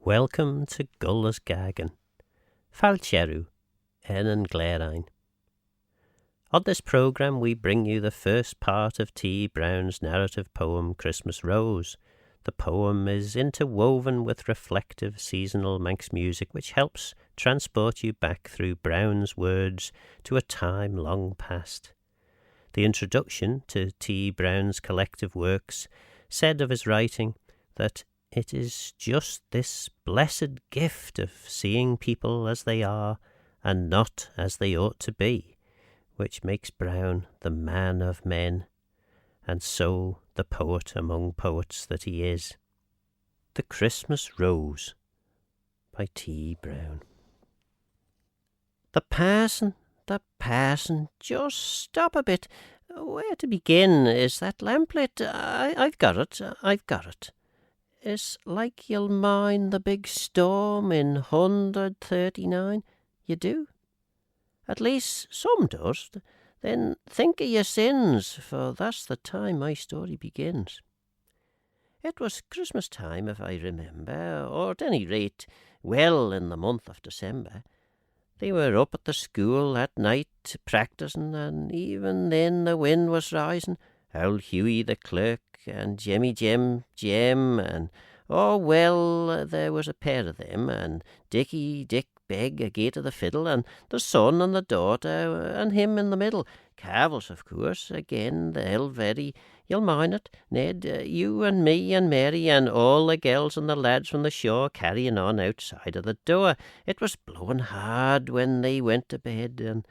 Welcome to Gullas Gaccan. Falcheru, Enan Glarein. On this programme we bring you the first part of T. Brown's narrative poem Christmas Rose. The poem is interwoven with reflective seasonal Manx music which helps transport you back through Brown's words to a time long past. The introduction to T. Brown's collective works said of his writing that it is just this blessed gift of seeing people as they are and not as they ought to be, which makes Brown the man of men, and so the poet among poets that he is. The Christmas Rose by T. Brown. The parson, just stop a bit. Where to begin? Is that lamplit? I've got it. It's like you'll mind the big storm in 139. You do? At least some does. Then think of your sins, for that's the time my story begins. It was Christmas time, if I remember, or at any rate, well in the month of December. They were up at the school at night practising, and even then the wind was rising. Old Hughie the clerk and Jemmy Jem, and there was a pair of them, and Dick Beg agate of the fiddle, and the son and the daughter, and him in the middle. Carvels, of course, again the Elvery. You'll mind it, Ned, you and me and Mary and all the girls and the lads from the shore carrying on outside of the door. It was blowing hard when they went to bed, and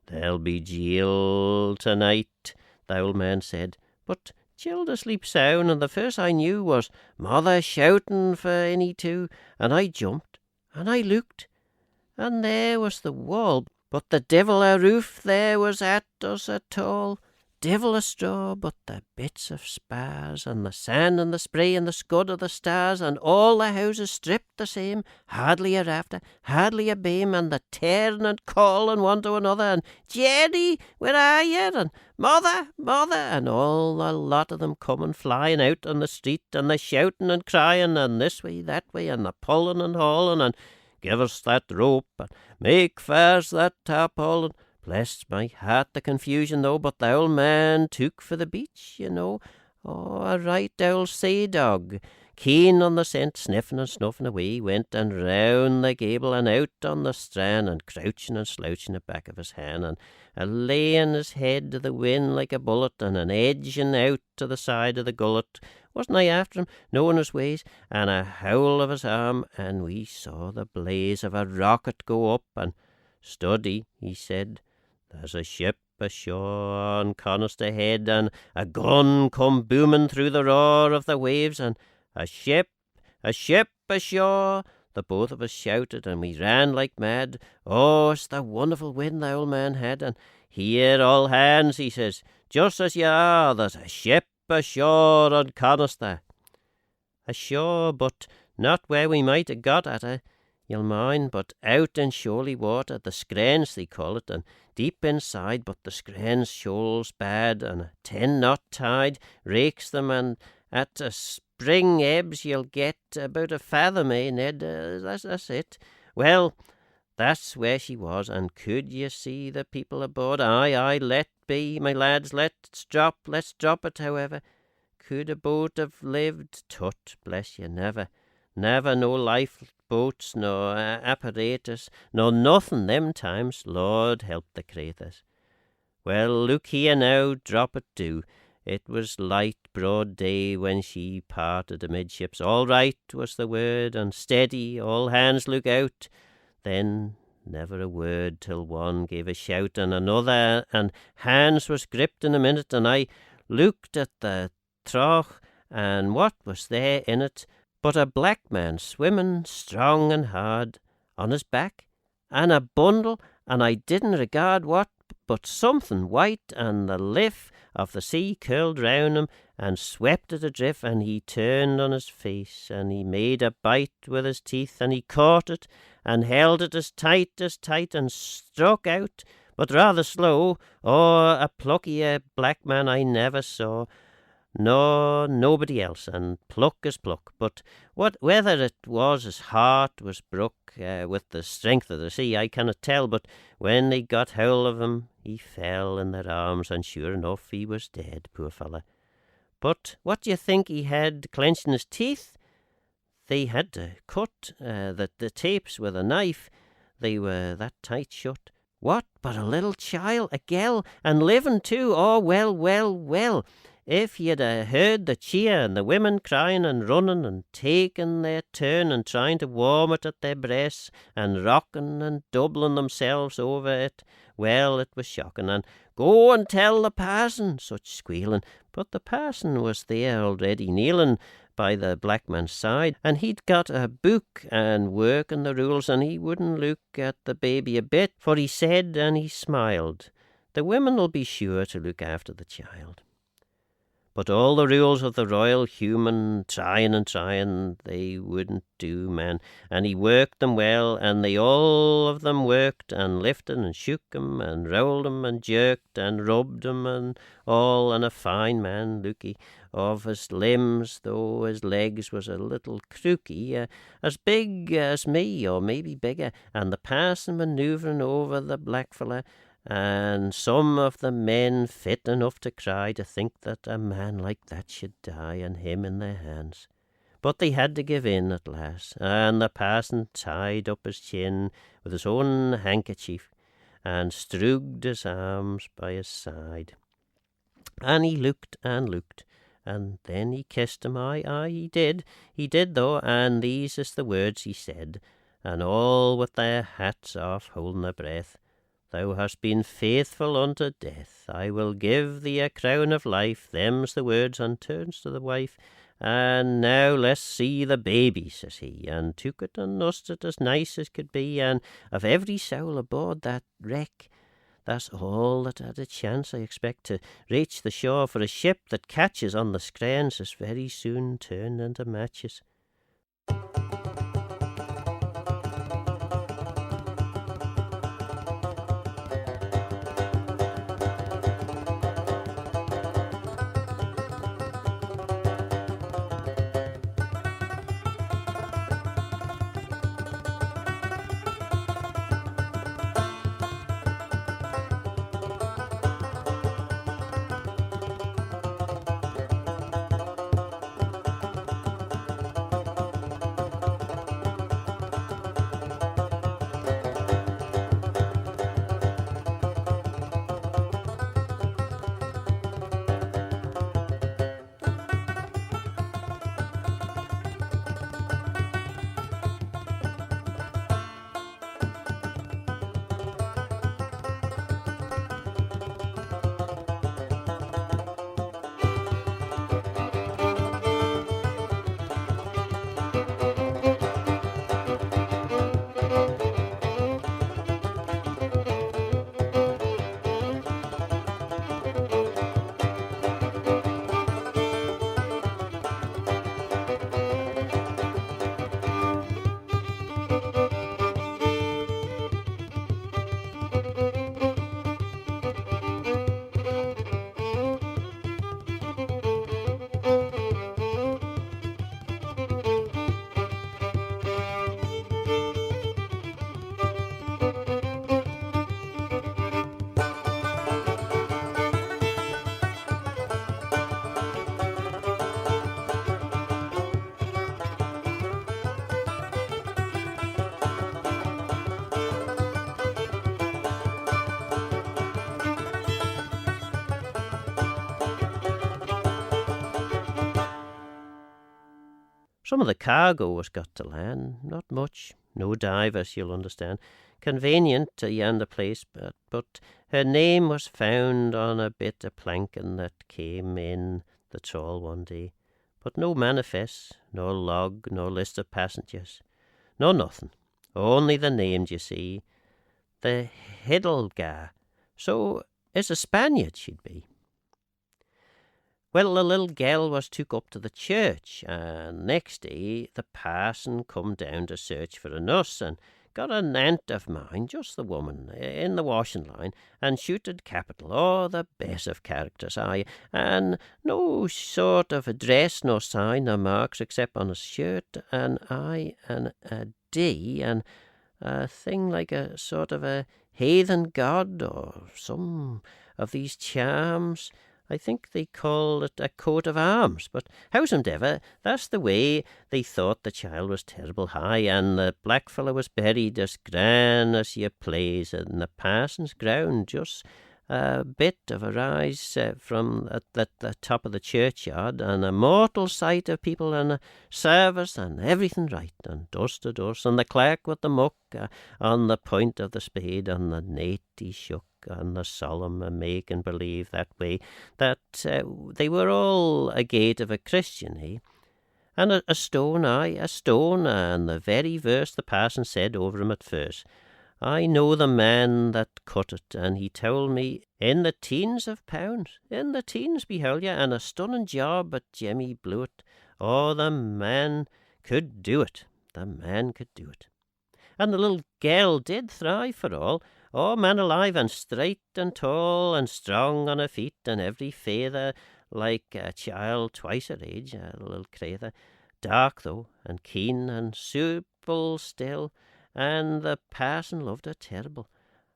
there'll be Jill tonight, the old man said. But Jill to sleep sound, and the first I knew was mother shouting for any two, and I jumped, and I looked, and there was the wall, but the devil a roof there was at us at all. Devil a straw, but the bits of spars, and the sand and the spray and the scud of the stars, and all the houses stripped the same, hardly a rafter, hardly a beam, and the tearing and calling one to another, and Jenny, where are you? And mother, and all the lot of them coming flying out on the street, and the shouting and crying, and this way, that way, and the pulling and hauling, and give us that rope, and make fast that tarpaulin. Bless my heart, the confusion, though, but the old man took for the beach, you know. Oh, a right old sea-dog, keen on the scent, sniffing and snuffing away he went, and round the gable and out on the strand, and crouching and slouching the back of his hand, and laying his head to the wind like a bullet, and an edging out to the side of the gullet. Wasn't I after him, knowing his ways, and a howl of his arm, and we saw the blaze of a rocket go up, and "Study," he said, "there's a ship ashore on Conister head, and a gun come booming through the roar of the waves, and a ship ashore." The both of us shouted, and we ran like mad. Oh, it's the wonderful wind the old man had, and "Here, all hands," he says, "just as you are, there's a ship ashore on Conister." Ashore, but not where we might have got at her, you'll mind, but out in shoaly water, the scranes they call it, and deep inside, but the scranes shoals bad, and a 10-knot tide rakes them, and at a spring ebbs you'll get about a fathom, Ned? That's it. Well, that's where she was, and could you see the people aboard? Aye, let be, my lads, let's drop it, however. Could a boat have lived? Tut, bless you, never no lifeboats, nor apparatus, nor nothing them times. Lord help the craters. Well, look here now, drop it do. It was light broad day when she parted amidships. All right was the word, and steady, all hands look out. Then never a word till one gave a shout, and another, and hands was gripped in a minute, and I looked at the trough, and what was there in it but a black man swimming strong and hard on his back, and a bundle, and I didn't regard what, but something white, and the lift of the sea curled round him and swept it adrift, and he turned on his face, and he made a bite with his teeth, and he caught it and held it as tight, and struck out, but rather slow. Oh, a pluckier black man I never saw. nor nobody else, and pluck is pluck. But whether it was his heart was broke with the strength of the sea, I cannot tell, but when they got hold of him, he fell in their arms, and sure enough he was dead, poor fella. But what do you think he had clenched in his teeth? They had to cut the tapes with a knife. They were that tight shut. What, but a little child, a gell, and living too? Oh, well, well, well. If you'd heard the cheer and the women crying and running and taking their turn and trying to warm it at their breasts and rocking and doubling themselves over it, well, it was shocking. And go and tell the parson, such squealing. But the parson was there already kneeling by the black man's side, and he'd got a book and working the rules, and he wouldn't look at the baby a bit, for he said, and he smiled, the women'll be sure to look after the child. But all the rules of the royal human, trying and trying, they wouldn't do, man. And he worked them well, and they all of them worked, and lifted and shook 'em, and rolled 'em, and jerked, and rubbed 'em, and all, and a fine man, looky, of his limbs, though his legs was a little crooky, as big as me, or maybe bigger, and the parson manoeuvring over the black fella, and some of the men fit enough to cry to think that a man like that should die, and him in their hands. But they had to give in at last, and the parson tied up his chin with his own handkerchief, and stroked his arms by his side. And he looked and looked, and then he kissed him. Aye, he did though, and these is the words he said, and all with their hats off, holding their breath. Thou hast been faithful unto death. I will give thee a crown of life. Them's the words, and turns to the wife. And now let's see the baby, says he, and took it and nursed it as nice as could be. And of every soul aboard that wreck, that's all that had a chance, I expect, to reach the shore, for a ship that catches on the screens is very soon turned into matches. Some of the cargo was got to land, not much, no divers, you'll understand. Convenient to yonder place, but her name was found on a bit of planking that came in the trawl one day. But no manifest, nor log, nor list of passengers, no nothing, only the name, d'ye see, the Hidalgar. So it's a Spaniard she'd be. Well, the little girl was took up to the church, and next day the parson come down to search for a nurse, and got an aunt of mine, just the woman, in the washing line, and shooted capital, all the best of characters, aye, and no sort of a dress, no sign, no marks, except on his shirt, and a D, and a thing like a sort of a heathen god, or some of these charms. I think they call it a coat of arms, but howsomedever, that's the way they thought the child was terrible high, and the black fellow was buried as grand as you please in the parson's ground, just a bit of a rise from at the top of the churchyard, and a mortal sight of people, and a service, and everything right, and dust to dust, and the clerk with the muck on the point of the spade, and the nate he shook, and the solemn making believe that way that they were all a gate of a Christian, eh? And a stone, aye, a stone, and the very verse the parson said over him at first. I know the man that cut it, and he told me in the teens of pounds, in the teens, behold ye, and a stunning job at Jemmy Blewett. Oh, the man could do it, the man could do it. And the little girl did thrive for all. Oh, man alive, and straight and tall and strong on her feet, and every feather like a child twice her age, a little crather. Dark, though, and keen, and supple still, and the parson loved her terrible.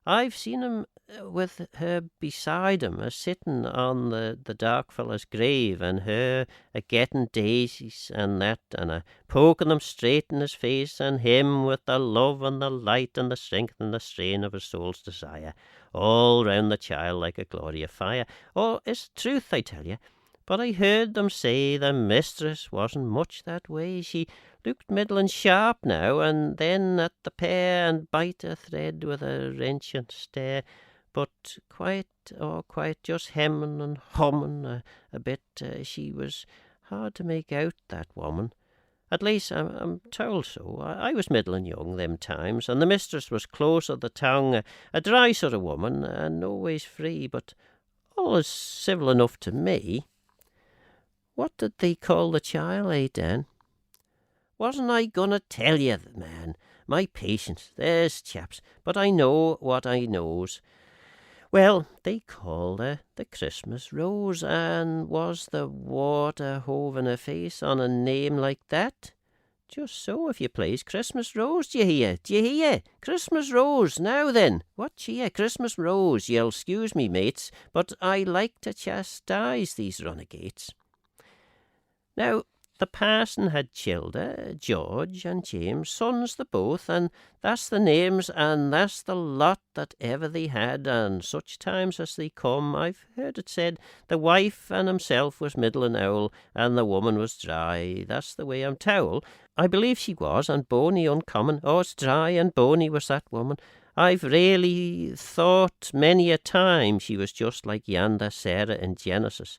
I've seen him with her beside him, a-sitting on the dark fellow's grave, and her a-getting daisies and that, and a-poking them straight in his face, and him with the love and the light and the strength and the strain of his soul's desire, all round the child like a glory of fire. Oh, it's truth, I tell you. But I heard them say the mistress wasn't much that way. She looked middling sharp now and then at the pair, and bite a thread with a wrenching stare. But quiet, just hemming and humming a bit. She was hard to make out, that woman. At least I'm told so. I was middling young them times, and the mistress was close of the tongue, a dry sort of woman, and no ways free, but always civil enough to me. What did they call the child, eh, Dan? Wasn't I gonna tell you, man? My patience, there's chaps, but I know what I knows. Well, they called her the Christmas Rose, and was the water hove in her face on a name like that? Just so, if you please, Christmas Rose, d'ye hear? Christmas Rose, now then, what cheer, Christmas Rose, you'll excuse me, mates, but I like to chastise these runagates. Now, the parson had childer, George and James, sons the both, and that's the names, and that's the lot that ever they had, and such times as they come, I've heard it said, the wife and himself was middling owl, and the woman was dry. That's the way I'm told. I believe she was, and bony uncommon. Oh, it's dry and bony was that woman. I've really thought many a time she was just like yonder Sarah in Genesis.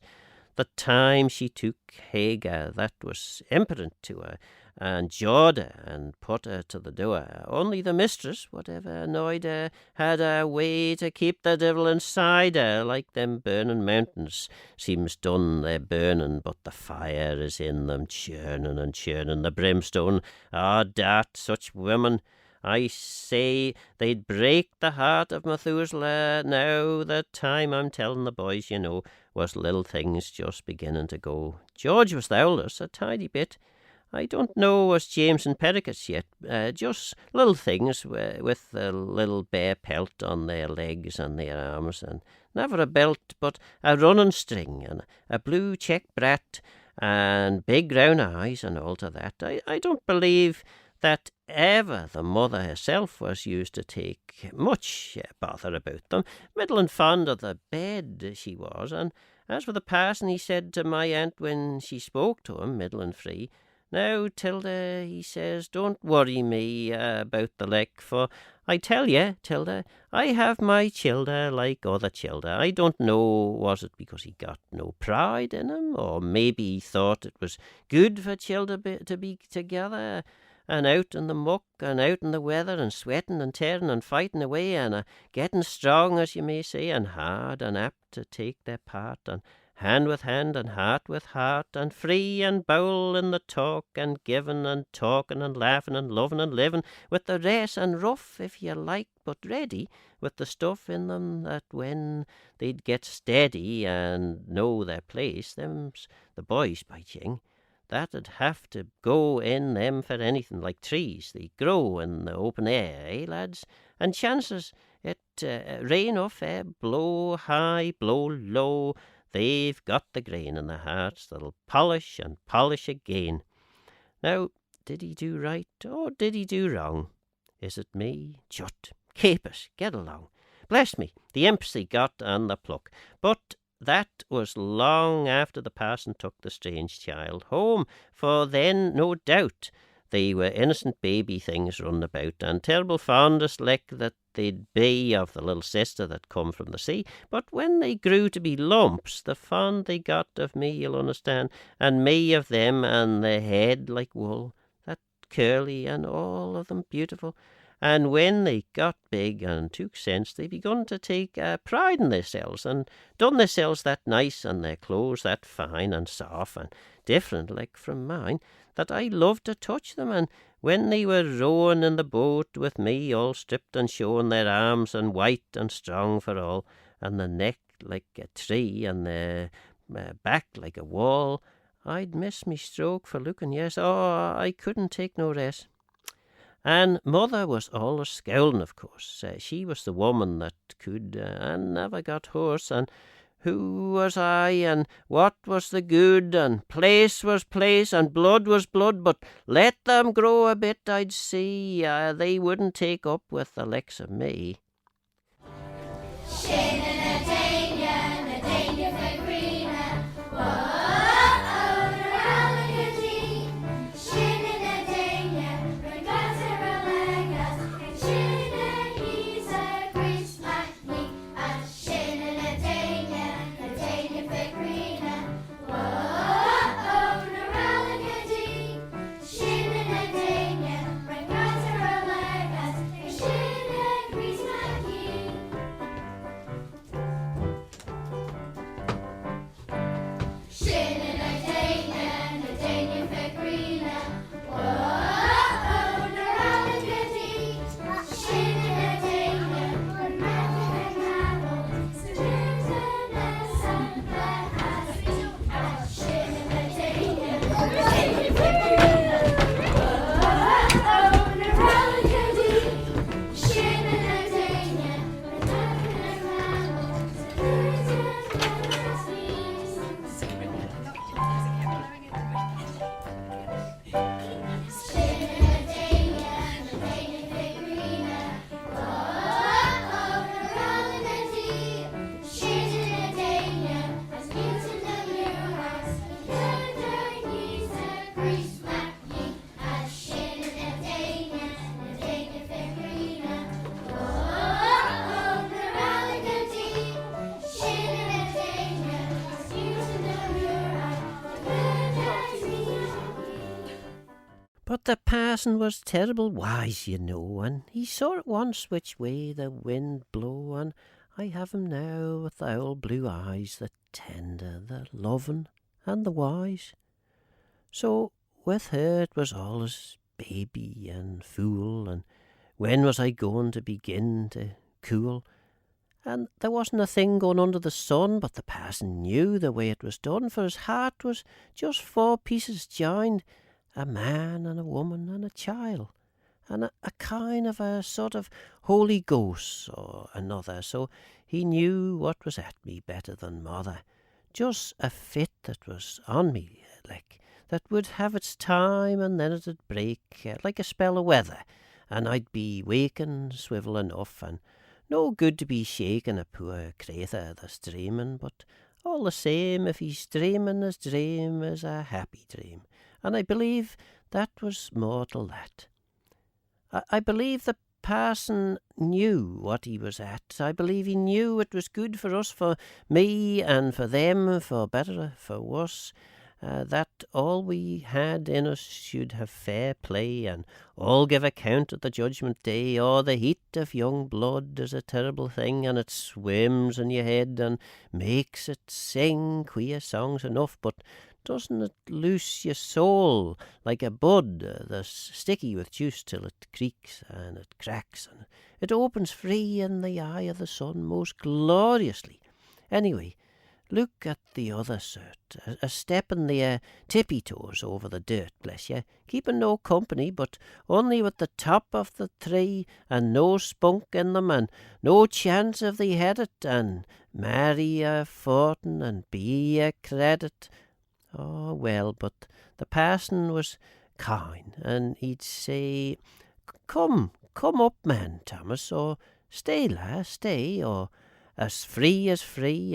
The time she took Hagar, that was imperent to her, and jawed her and put her to the door. Only the mistress, whatever annoyed her, had a way to keep the devil inside her, like them burning mountains. Seems done their burning, but the fire is in them, churning and churning the brimstone. Dart, such women! I say they'd break the heart of Methuselah. Now the time I'm telling the boys, you know, was little things just beginning to go. George was the eldest, a tidy bit. I don't know was James and Pericles yet. Just little things with the little bare pelt on their legs and their arms, and never a belt, but a running string, and a blue check brat, and big round eyes, and all to that. I don't believe that ever the mother herself was used to take much bother about them. Middling fond of the bed she was, and as for the parson, he said to my aunt when she spoke to him, middling free, "Now, Tilda," he says, "don't worry me about the leck, for I tell ye, Tilda, I have my childer like other childer. I don't know, was it because he got no pride in him, or maybe he thought it was good for childer to be together, and out in the muck, and out in the weather, and sweating and tearing and fighting away, and getting strong, as you may say, and hard and apt to take their part, hand with hand and heart with heart, and free and bowl in the talk, and giving and talking and laughing and loving and living, with the rest and rough if you like, but ready, with the stuff in them that when they'd get steady and know their place, them's the boys, by jing, that'd have to go in them for anything, like trees. They grow in the open air, lads? And chances it rain or fair, blow high, blow low, they've got the grain in their hearts that'll polish and polish again. Now, did he do right or did he do wrong? Is it me? Chut, keep it, get along. Bless me, the imps they got and the pluck. But that was long after the parson took the strange child home, for then, no doubt, they were innocent baby things run about, and terrible fondest like that they'd be of the little sister that come from the sea. But when they grew to be lumps, the fond they got of me, you'll understand, and me of them, and the head like wool, that curly, and all of them beautiful. And when they got big and took sense, they begun to take pride in themselves, and done themselves that nice, and their clothes that fine and soft and different like from mine, that I loved to touch them. And when they were rowing in the boat with me, all stripped and showing their arms and white and strong for all, and the neck like a tree, and their back like a wall, I'd miss me stroke for looking, yes. Oh, I couldn't take no rest. And mother was always scowling, of course. She was the woman that could and never got hoarse. And who was I, and what was the good, and place was place, and blood was blood. But let them grow a bit, I'd see. They wouldn't take up with the likes of me. But the parson was terrible wise, you know, and he saw at once which way the wind blow, and I have him now with the old blue eyes, the tender, the loving, and the wise. So with her it was allus baby and fool, and when was I going to begin to cool? And there wasn't a thing going under the sun, but the parson knew the way it was done, for his heart was just 4 pieces joined, a man and a woman and a child, and a kind of a sort of Holy Ghost or another, so he knew what was at me better than mother. Just a fit that was on me, like, that would have its time and then it'd break, like a spell of weather, and I'd be waking swivel enough, and no good to be shaking a poor crathur that's dreaming, but all the same, if he's dreaming, his dream is a happy dream. And I believe that was mortal that. I believe the parson knew what he was at. I believe he knew it was good for us, for me and for them, for better, for worse. that all we had in us should have fair play, and all give account at the judgment day. Oh, the heat of young blood is a terrible thing, and it swims in your head and makes it sing queer songs enough, but doesn't it loose your soul like a bud that's sticky with juice till it creaks and it cracks, and it opens free in the eye of the sun most gloriously. Anyway, look at the other sort, a stepping the tippy toes over the dirt, bless ye, keeping no company, but only with the top of the tree, and no spunk in them, and no chance of they had it, and marry a fortin and be a credit. Oh, well, but the parson was kind, and he'd say, Come up, man, Thomas, or stay, lass, stay, or as free,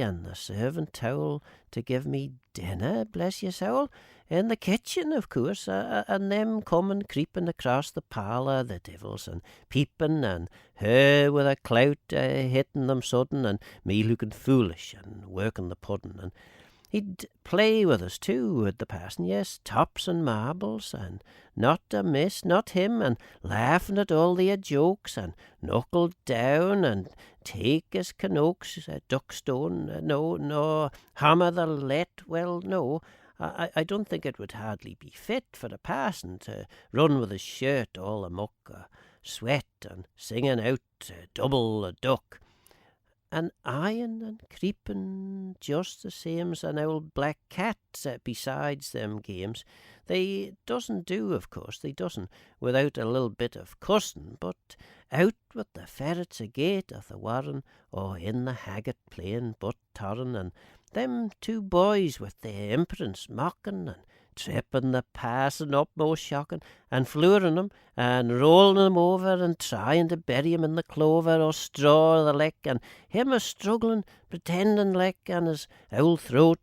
and the servant towel to give me dinner, bless your soul, in the kitchen, of course, and them coming creeping across the parlour, the devils, and peeping, and her with a clout hitting them sudden, and me looking foolish and working the pudding, and he'd play with us too, with the parson, yes, tops and marbles, and not a miss, not him, and laughing at all their jokes, and knuckled down, and take his canokes, duckstone, no, hammer the let, well, no, I don't think it would hardly be fit for a parson to run with his shirt all amuck, sweat, and singing out double a duck, and eyeing and creeping just the same as an old black cat besides them games. They doesn't do, of course, they doesn't, without a little bit of cussing, but out with the ferrets agate of the warren, or in the haggard playing butt torrin, and them two boys with their impudence mocking, and tripping the parson up most shocking, and flooring him, and rolling him over, and trying to bury him in the clover or straw of the leck, and him a-struggling, pretending like, and his old throat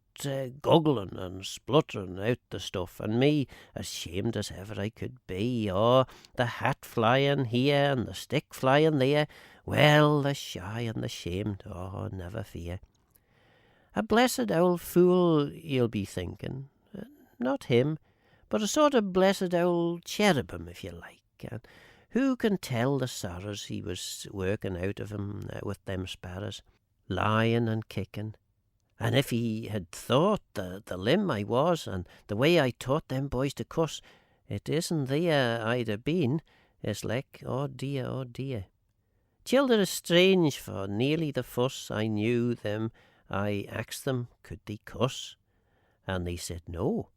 guggling and spluttering out the stuff, and me as shamed as ever I could be. Oh, the hat flying here, and the stick flying there, well, the shy and the shamed, oh, never fear. A blessed old fool, you'll be thinking. Not him, but a sort of blessed old cherubim, if you like. And who can tell the sorrows he was working out of him with them sparrows, lying and kicking? And if he had thought the limb I was, and the way I taught them boys to cuss, it isn't there I'd have been, as like, oh dear, oh dear. Childer is strange, for nearly the fuss I knew them, I asked them, could they cuss? And they said no.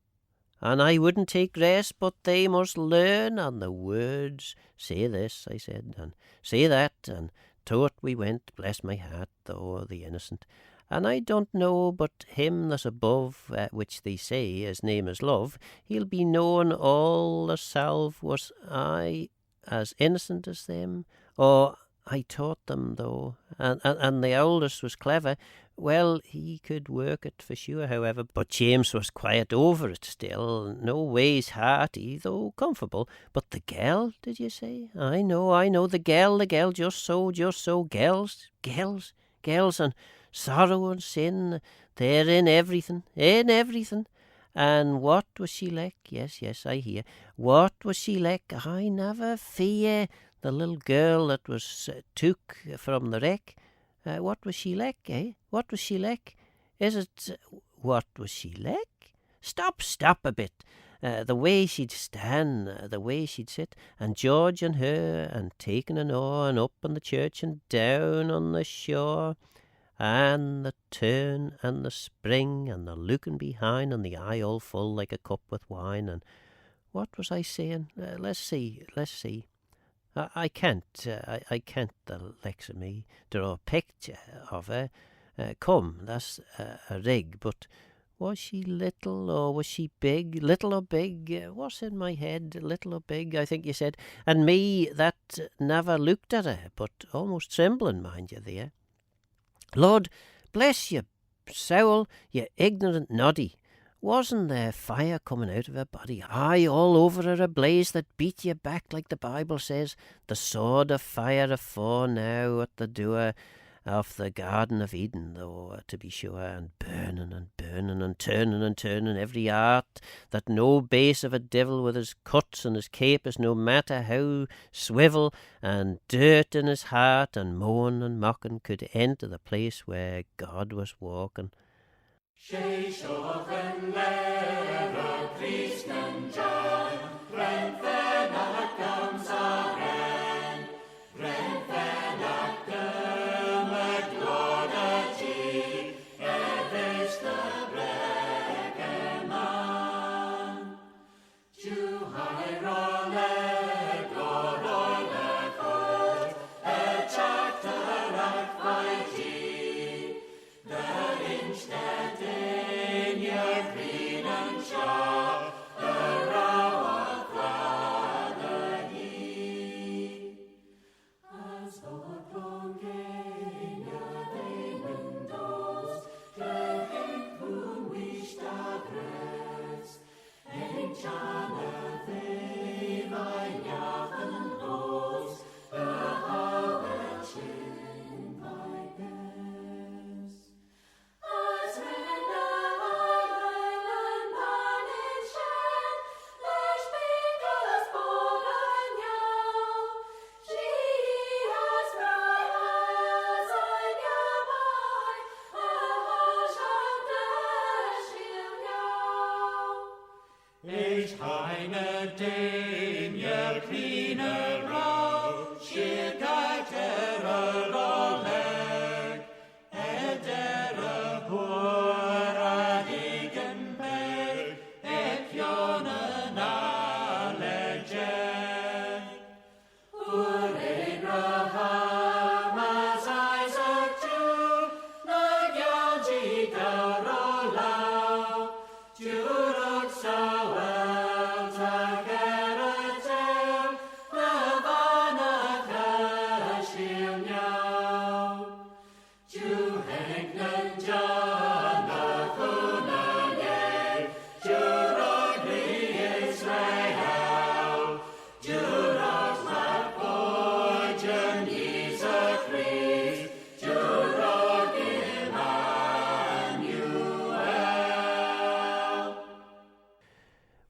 And I wouldn't take rest, but they must learn on the words. Say this, I said, and say that, and to it we went, bless my heart, though the innocent. And I don't know but him that's above, which they say his name is Love, he'll be knowing all the salve was I as innocent as them, or I taught them, though, and the oldest was clever. Well, he could work it for sure, however, but James was quiet over it still, no ways hearty, though comfortable. But the girl, did you say? I know, the girl, just so, girls, and sorrow and sin, they're in everything. And what was she like? Yes, I hear. What was she like? I never fear. The little girl that was took from the wreck. What was she like, eh? What was she like? What was she like? Stop a bit. The way she'd stand, the way she'd sit, and George and her, and taking an oar, and up on the church, and down on the shore, and the turn, and the spring, and the looking behind, and the eye all full like a cup with wine, and what was I saying? Let's see. I can't, the likes of me, draw a picture of her. Come, that's a rig, but was she little or was she big? Little or big? What's in my head? Little or big, I think you said. And me that never looked at her, but almost trembling, mind you, there. Lord, bless your soul, you ignorant noddy. Wasn't there fire coming out of her body? Aye, all over her, a blaze that beat you back like the Bible says. The sword of fire afore now at the door. of the Garden of Eden, though, to be sure, and burning and burning and turning every heart, that no base of a devil with his cuts and his capers, no matter how swivel, and dirt in his heart, and moan and mocking, could enter the place where God was walking.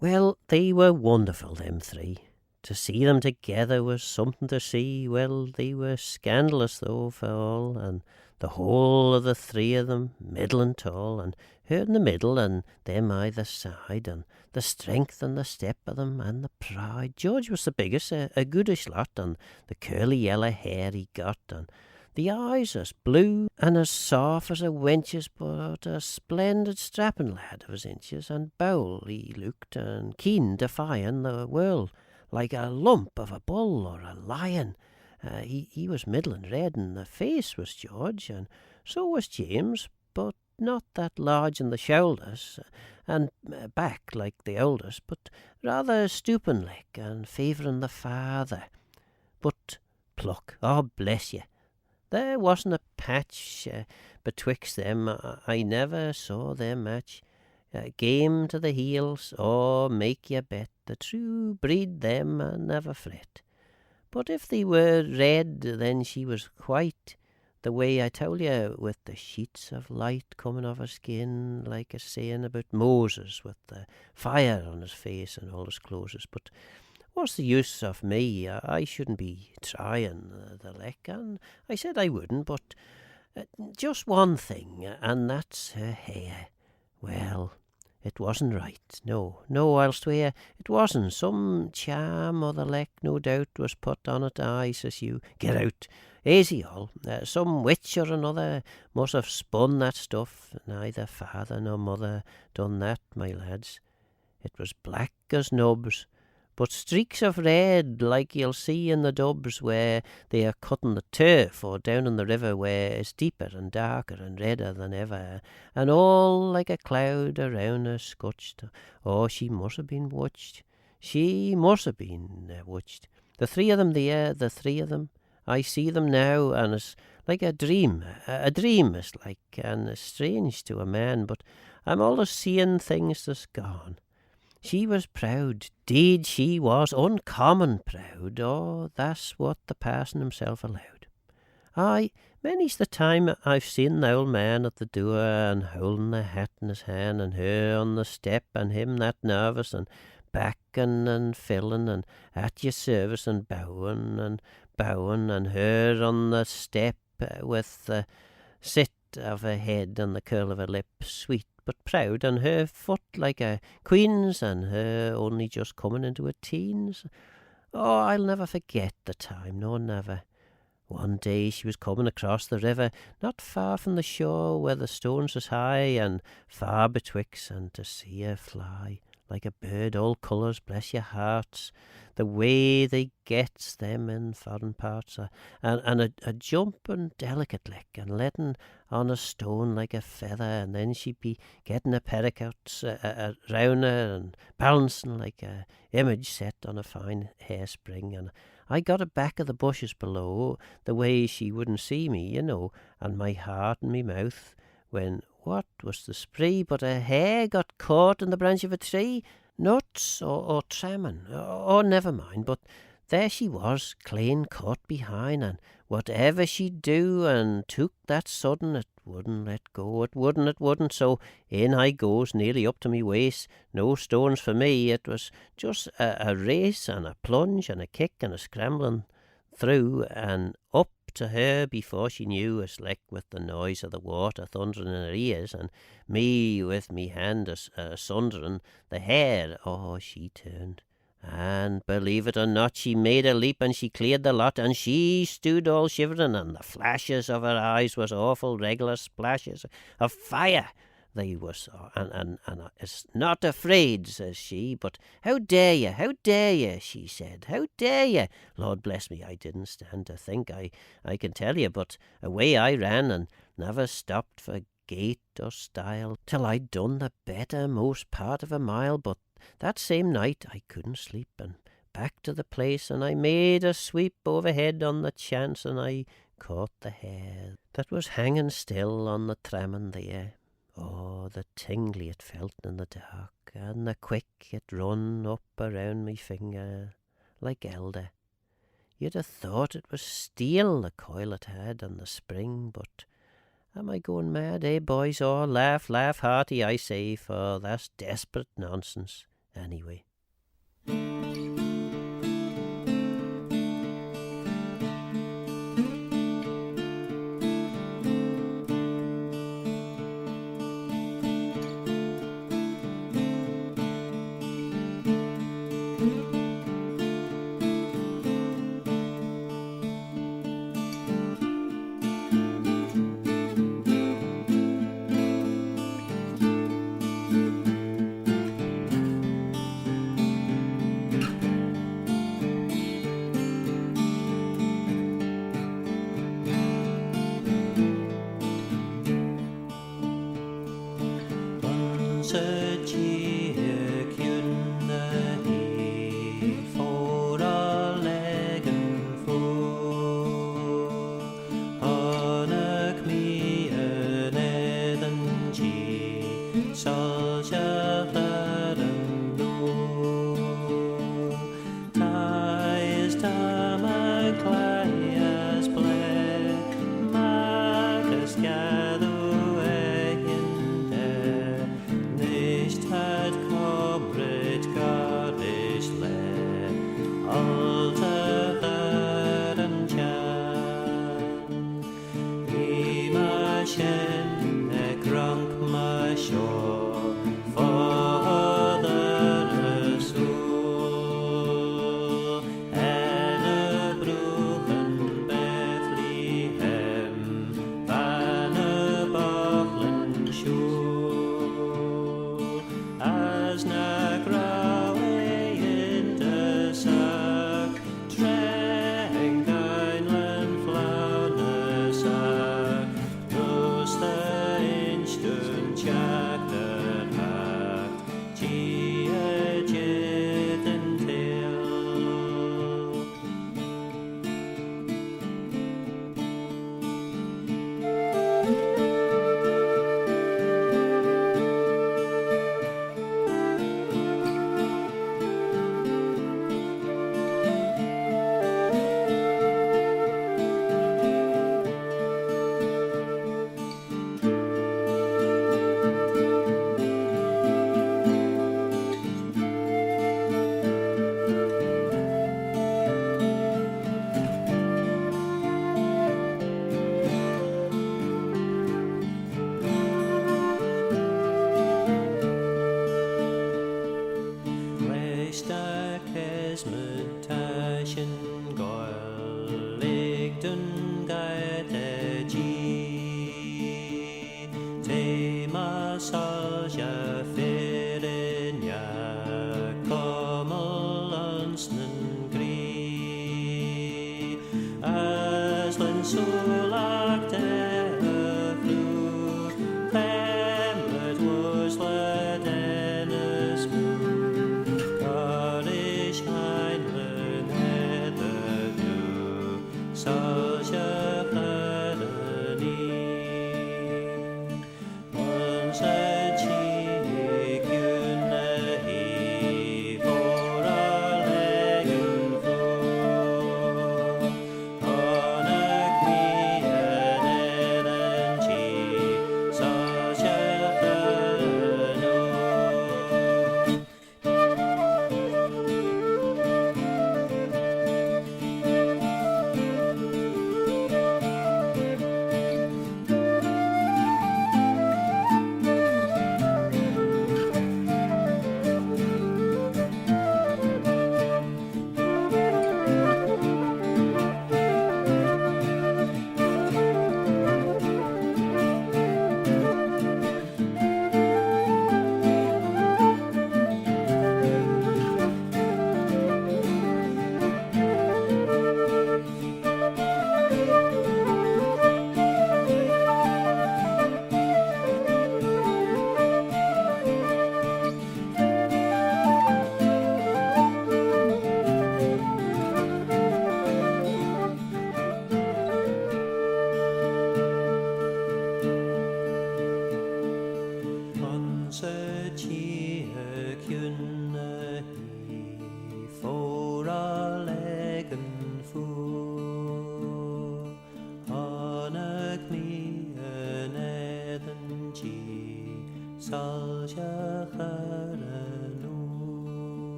Well, they were wonderful, them three. To see them together was something to see. Well, they were scandalous, though, for all, and the whole of the three of them, middling tall, and her in the middle, and them either side, and the strength and the step of them, and the pride. George was the biggest, a goodish lot, and the curly yellow hair he got, and the eyes as blue and as soft as a wench's, but a splendid strapping lad of his inches, and bold he looked, and keen defying the world, like a lump of a bull or a lion. He was middling red in the face, was George, and so was James, but not that large in the shoulders and back like the eldest, but rather stooping like and favouring the father. But pluck, oh bless you, there wasn't a patch betwixt them. I never saw their match. Game to the heels, or make your bet, the true breed them and never fret. But if they were red, then she was white, the way I tell you, with the sheets of light coming off her skin, like a saying about Moses, with the fire on his face and all his clothes. But what's the use of me? I shouldn't be trying the lick, and I said I wouldn't, but just one thing, and that's her hair. Well, it wasn't right. No, I'll swear it wasn't. Some charm or the like, no doubt, was put on it. Aye, says you, get out. Easy all. Some witch or another must have spun that stuff. Neither father nor mother done that, my lads. It was black as nubs, but streaks of red, like you'll see in the dubs where they are cutting the turf, or down in the river where it's deeper and darker and redder than ever, and all like a cloud around her scotched. Oh, she must have been watched. She must have been watched. The three of them there, the three of them. I see them now, and it's like a dream. A dream is like, and it's strange to a man, but I'm always seeing things that's gone. She was proud, deed she was, uncommon proud. Oh, that's what the parson himself allowed. Aye, many's the time I've seen the old man at the door, and holding the hat in his hand, and her on the step, and him that nervous, and backing and filling, and at your service, and bowing, and her on the step with the sit of her head and the curl of her lip, sweet but proud, and her foot like a queen's, and her only just coming into her teens. Oh, I'll never forget the time, no, never. One day she was coming across the river, not far from the shore, where the stones was high, and far betwixt, and to see her fly, like a bird, all colours, bless your hearts, the way they gets them in foreign parts, and a jumping delicate like, and letting on a stone like a feather, and then she'd be getting a petticoats round her, and balancing like a image set on a fine hairspring, and I got her back of the bushes below, the way she wouldn't see me, you know, and my heart in me mouth, when what was the spree but her hair got caught in the branch of a tree, nuts or tramming, or never mind, but there she was, clean caught behind, and whatever she'd do, and took that sudden, it wouldn't let go, it wouldn't, so in I goes, nearly up to me waist, no stones for me, it was just a race, and a plunge, and a kick, and a scrambling through, and up to her before she knew, a slick with the noise of the water thundering in her ears, and me with me hand sundering the hair. Oh, she turned, and believe it or not, she made a leap, and she cleared the lot, and she stood all shivering, and the flashes of her eyes was awful regular splashes of fire. They was, and it's not afraid, says she, but how dare you, she said, how dare you? Lord bless me, I didn't stand to think, I can tell you, but away I ran, and never stopped for gait or style, till I'd done the better most part of a mile, but that same night I couldn't sleep, and back to the place, and I made a sweep overhead on the chance, and I caught the hair that was hanging still on the tramming there. Oh, the tingly it felt in the dark, and the quick it run up around me finger, like elder. You'd have thought it was steel, the coil it had on the spring, but am I going mad, eh, boys? Oh, laugh hearty, I say, for that's desperate nonsense, anyway.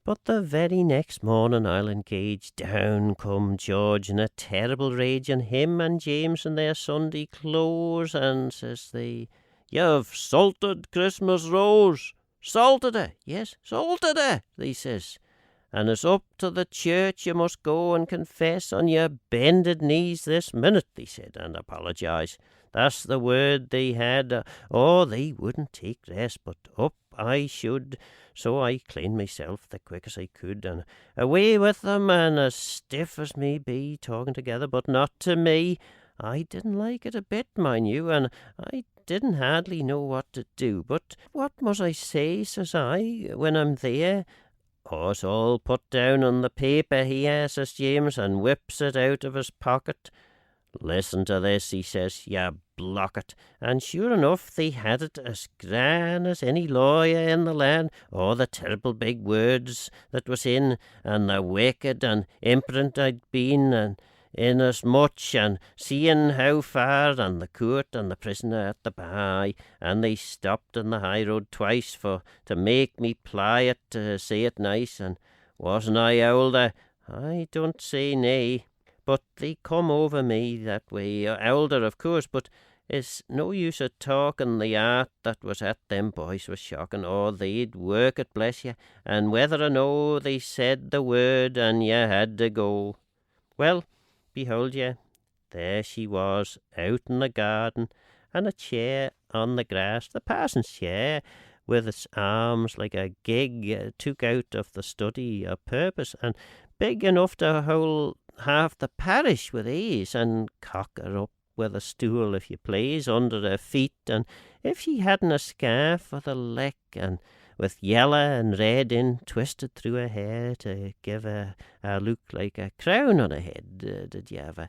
But the very next morning I'll engage, down come George in a terrible rage, and him and James in their Sunday clothes, and says they, "You've salted Christmas rose, salted her, yes, salted her," they says, "and it's up to the church you must go and confess on your bended knees this minute," they said, and apologise. That's the word they had. They wouldn't take rest, but up I should. So I cleaned myself the quick as I could, and away with them, and as stiff as me be, talking together, but not to me. I didn't like it a bit, mind you, and I didn't hardly know what to do. But what must I say, says I, when I'm there? "Oh, it's all put down on the paper here," says James, and whips it out of his pocket. "Listen to this," he says, "you blockhet." And sure enough, they had it as gran as any lawyer in the land. The terrible big words that was in, and the wicked and imprudent I'd been, and inasmuch, and seeing how far, and the court and the prisoner at the bar, and they stopped on the high road twice for to make me ply it, to say it nice, and wasn't I older? I don't say nay. But they come over me that way, elder of course, but it's no use of talking. The art that was at them boys was shocking. They'd work it, bless you, and whether or no they said the word, and you had to go. Well, behold you, there she was, out in the garden, and a chair on the grass, the parson's chair, with its arms like a gig took out of the study a purpose, and big enough to hold half the parish with ease, and cock her up with a stool, if you please, under her feet, and if she hadn't a scarf for the neck, and with yellow and red in twisted through her hair to give her a look like a crown on her head, did you ever?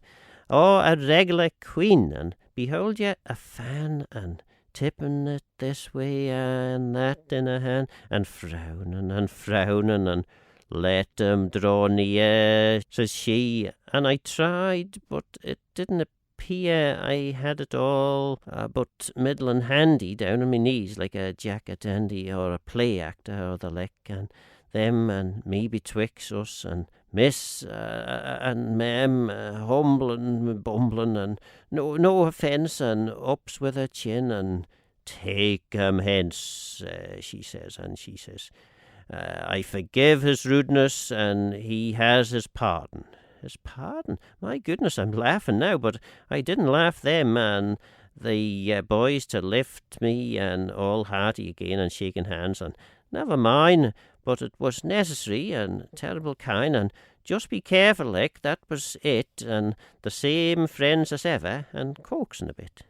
A regular queen, and behold you, a fan, and tipping it this way and that in her hand, and frowning, and "Let 'em draw near," says she, and I tried, but it didn't appear I had it all but middling handy down on my knees, like a jack-a-dandy or a play actor or the like, and them and me betwixt us, and miss and mem humbling, bumbling, and no offence, and ups with her chin, and "Take 'em hence," she says, and she says, "I forgive his rudeness, and he has his pardon." His pardon? My goodness, I'm laughing now, but I didn't laugh then, and the boys to lift me, and all hearty again, and shaking hands, and never mind, but it was necessary, and terrible kind, and just be careful, like, that was it, and the same friends as ever, and coaxing a bit.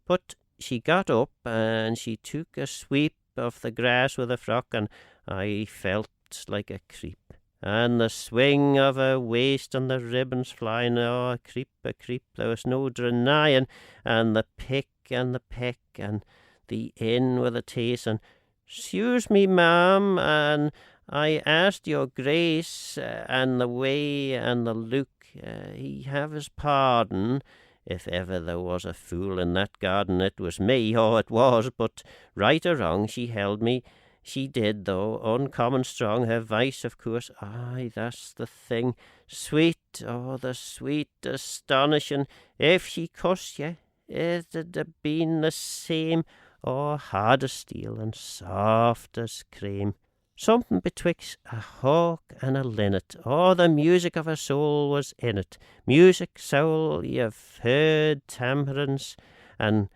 But she got up, and she took a sweep of the grass with her frock, and I felt like a creep. And the swing of her waist and the ribbons flying, oh, a creep, there was no denying, and the pick and the peck, and the in with the taste, and "'Scuse me, ma'am, and I asked your grace, and the way and the look, he have his pardon. If ever there was a fool in that garden, it was me, oh, it was, but right or wrong, she held me. She did, though, uncommon strong, her vice, of course. Aye, that's the thing. Sweet, oh, the sweet, astonishing. If she cussed ye, it'd have been the same, oh, hard as steel and soft as cream. Something betwixt a hawk and a linnet. Oh, the music of her soul was in it. Music, soul, you've heard tambourines and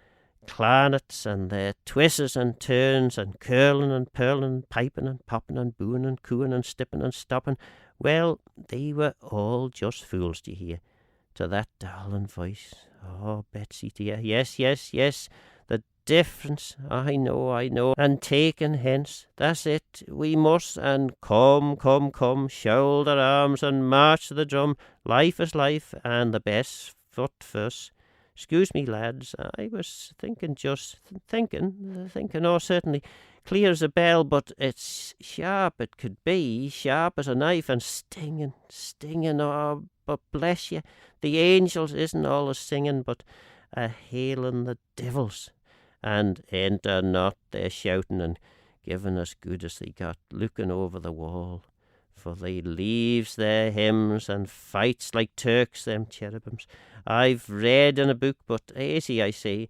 clarnets and their twists and turns and curling and purling, piping and popping and booing and cooing and stipping and stopping. Well, they were all just fools, d'ye hear, to that darling voice. Oh, Betsy dear, yes, the difference, I know, and taken hence, that's it, we must, and come, shoulder arms and march to the drum, life is life, and the best foot first. Excuse me, lads, I was thinking, oh, certainly, clear as a bell, but it's sharp, it could be, sharp as a knife, and stinging, oh, but bless you, the angels isn't always singing, but a-hailing the devils, and enter not their shouting and giving as good as they got, looking over the wall, for they leaves their hymns and fights like Turks, them cherubims. I've read in a book, but aisy I say,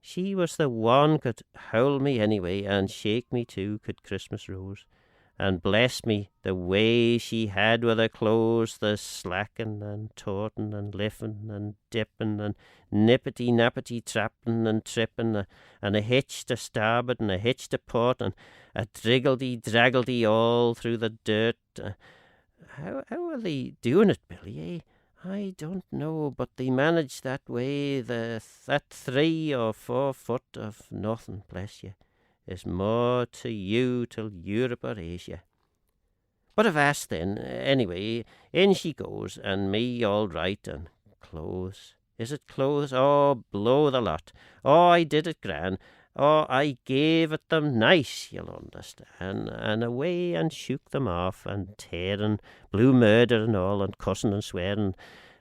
she was the one could howl me anyway, and shake me too, could Christmas Rose. And bless me, the way she had with her clothes, the slacking and torting and lifting and dipping and nippity-nappity trapping and tripping, and a hitch to starboard and a hitch to port, and a driggledy-draggledy all through the dirt. How are they doing it, Billy, eh? I don't know, but they manage that way. That 3 or 4 foot of nothing, bless you, is more to you till Europe or Asia. But avast then, anyway, in she goes, and me all right, and clothes. Is it clothes? Oh, blow the lot. Oh, I did it gran. Oh, I gave it them nice, you'll understand, and away and shook them off, and tearing, blue murder and all, and cussing and swearing,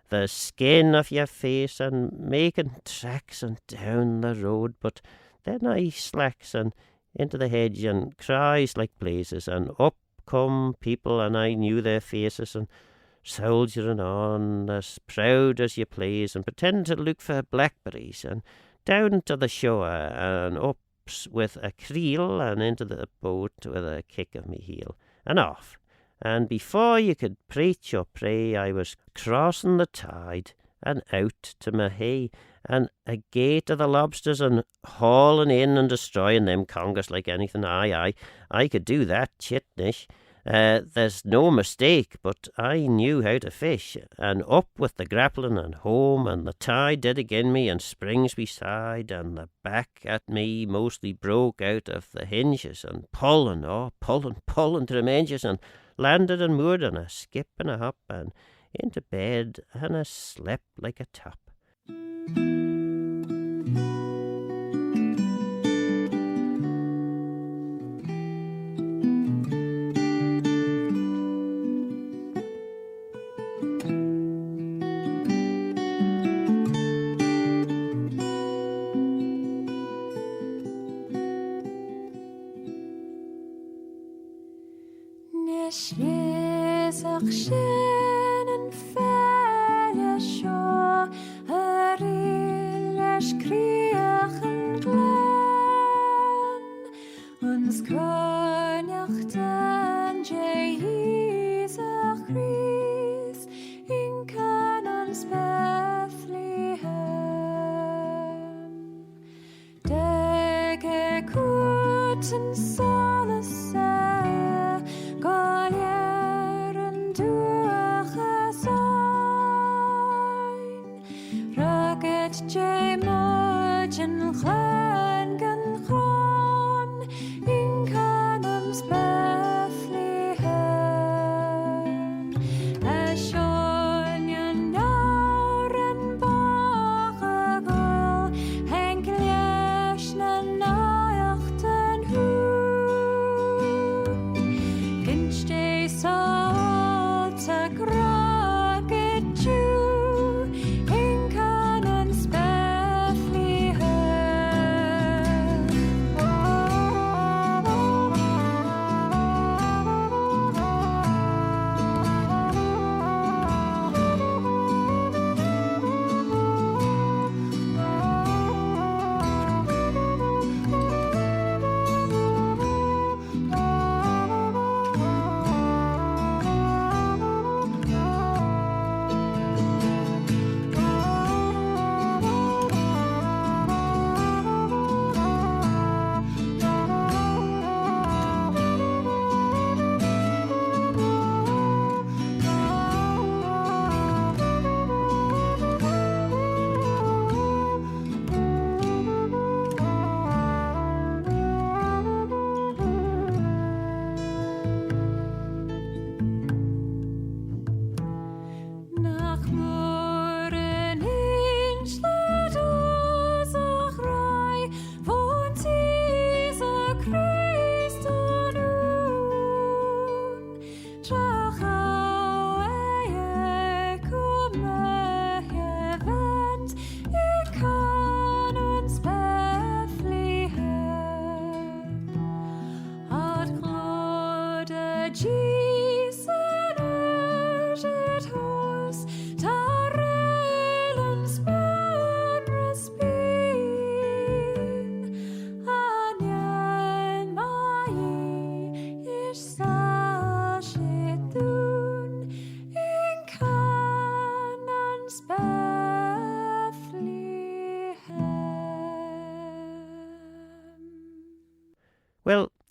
the skin of your face, and making tracks and down the road, but then I slacks and into the hedge and cries like blazes, and up come people, and I knew their faces, and soldiering on as proud as you please, and pretending to look for blackberries, and down to the shore, and up with a creel, and into the boat with a kick of me heel, and off. And before you could preach or pray, I was crossing the tide, and out to my hay, and a gate of the lobsters, and hauling in and destroying them congers like anything. Aye, I could do that, chitnish. There's no mistake, but I knew how to fish, and up with the grappling and home, and the tide did again me, and springs beside, and the back at me mostly broke out of the hinges, and pulling to the manges, and landed and moored on a skip and a hop, and into bed, and I slept like a top. Guten Solace, Goll, and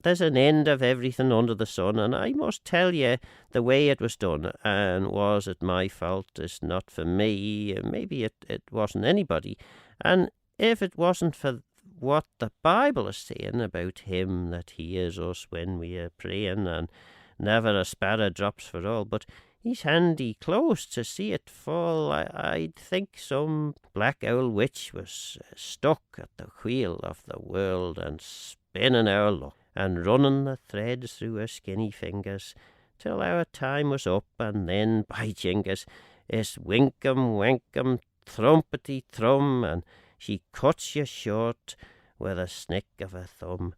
there's an end of everything under the sun, and I must tell you the way it was done. And was it my fault? It's not for me. Maybe it wasn't anybody. And if it wasn't for what the Bible is saying about him that hears us when we are praying, and never a sparrow drops for all, but he's handy close to see it fall. I'd think some black old witch was stuck at the wheel of the world and spinning our luck and running the threads through her skinny fingers till our time was up, and then, by jingers, it's winkum wankum thrumpety thrum, and she cuts you short with a snick of her thumb.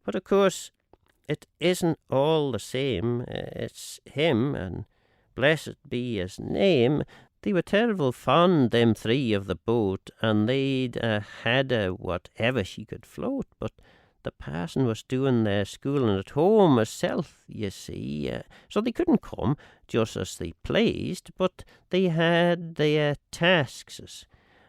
But of course it isn't all the same. It's him, and blessed be his name. They were terrible fond, them three, of the boat, and they'd had her whatever she could float, but the parson was doing their schooling at home herself, you see, so they couldn't come just as they pleased, but they had their tasks,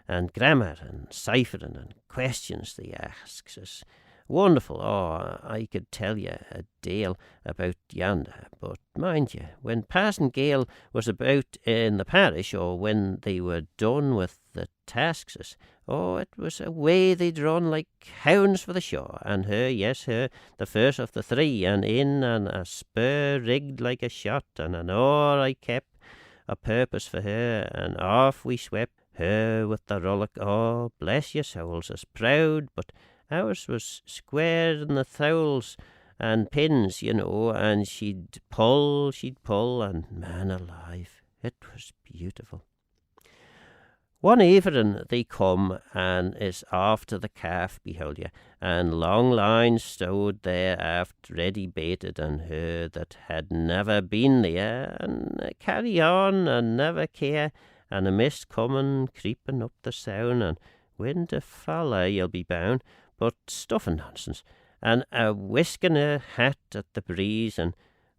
and grammar and ciphering and questions they asks us. Wonderful. Oh, I could tell you a deal about yonder, but mind you, when Parson Gale was about in the parish, or when they were done with the tasks, it was away they'd run like hounds for the shore, and her, yes, her, the first of the three, and in and a spur rigged like a shot, and an oar I kept a purpose for her, and off we swept, her with the rullock. Oh, bless your souls, as proud, but ours was square in the thowels and pins, you know, and she'd pull, and man alive, it was beautiful. One evening they come, and is off to the calf, behold you, and long lines stowed there aft, ready baited, and her that had never been there, and carry on and never care, and a mist coming, creeping up the sound, and wind to follow, you'll be bound, but stuff and nonsense, and a whisking her hat at the breeze, and,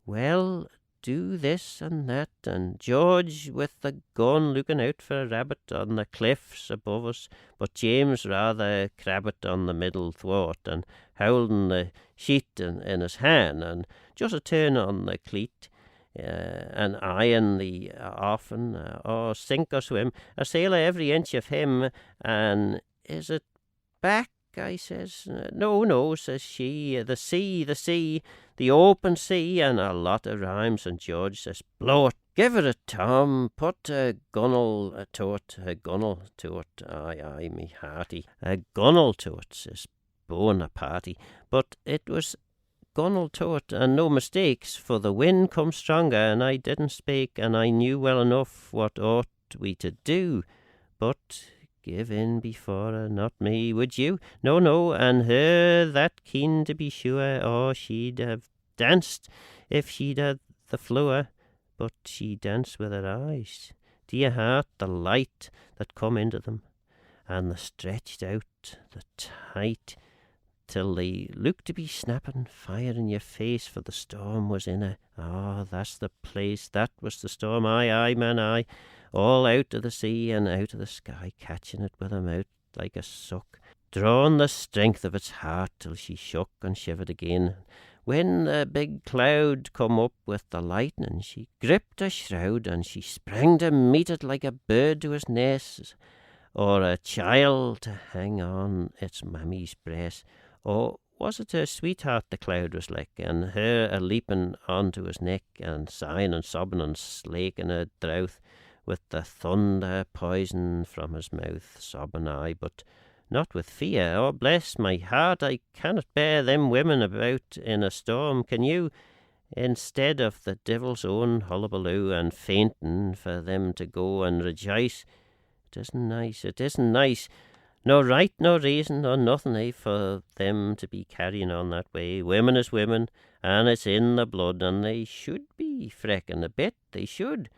well, do this and that, and George with the gun looking out for a rabbit on the cliffs above us, but James rather crabbit on the middle thwart, and holding the sheet in his hand, and just a turn on the cleat, and eyeing the offing, sink or swim, a sailor every inch of him, and is it back? I says. No, says she, the sea, the open sea, and a lot of rhymes, and George says, blow it, give it a Tom, put a gunnel to it, aye, me hearty, a gunnel to it, says Bonaparte, but it was gunnel to it, and no mistakes, for the wind come stronger, and I didn't spake, and I knew well enough what ought we to do, but give in before her, not me, would you? No, and her that keen to be sure, she'd have danced if she'd had the floor, but she danced with her eyes. Dear heart, the light that come into them, and the stretched out, the tight, till they looked to be snapping fire in your face, for the storm was in her. That's the place, that was the storm, aye, man, aye. All out of the sea and out of the sky, catching it with her mouth like a suck, drawing the strength of its heart till she shook and shivered again. When the big cloud come up with the lightning, she gripped a shroud, and she sprang to meet it like a bird to its nest, or a child to hang on its mammy's breast. Or was it her sweetheart the cloud was like, and her a leaping onto his neck, and sighing and sobbing and slaking her drouth, with the thunder poison from his mouth, sobbing I, but not with fear. Oh, bless my heart, I cannot bear them women about in a storm, can you? Instead of the devil's own hullabaloo and fainting for them to go and rejoice. It isn't nice. No right, no reason, or nothing, for them to be carrying on that way. Women is women, and it's in the blood, and they should be frecking a bit, they should.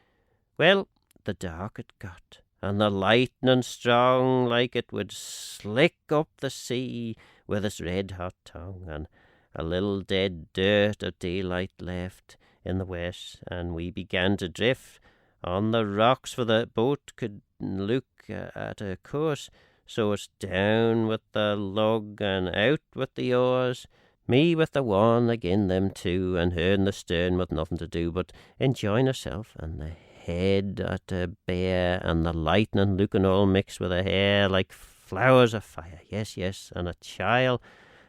Well, the dark it got, and the lightning strong, like it would slick up the sea with its red-hot tongue, and a little dead dirt of daylight left in the west, and we began to drift on the rocks, for the boat could look at her course, so it's down with the lug and out with the oars. Me with the one agin them two, and her in the stern with nothing to do but enjoying herself, and the head at the bear, and the lightning looking all mixed with her hair like flowers of fire. Yes, and a child.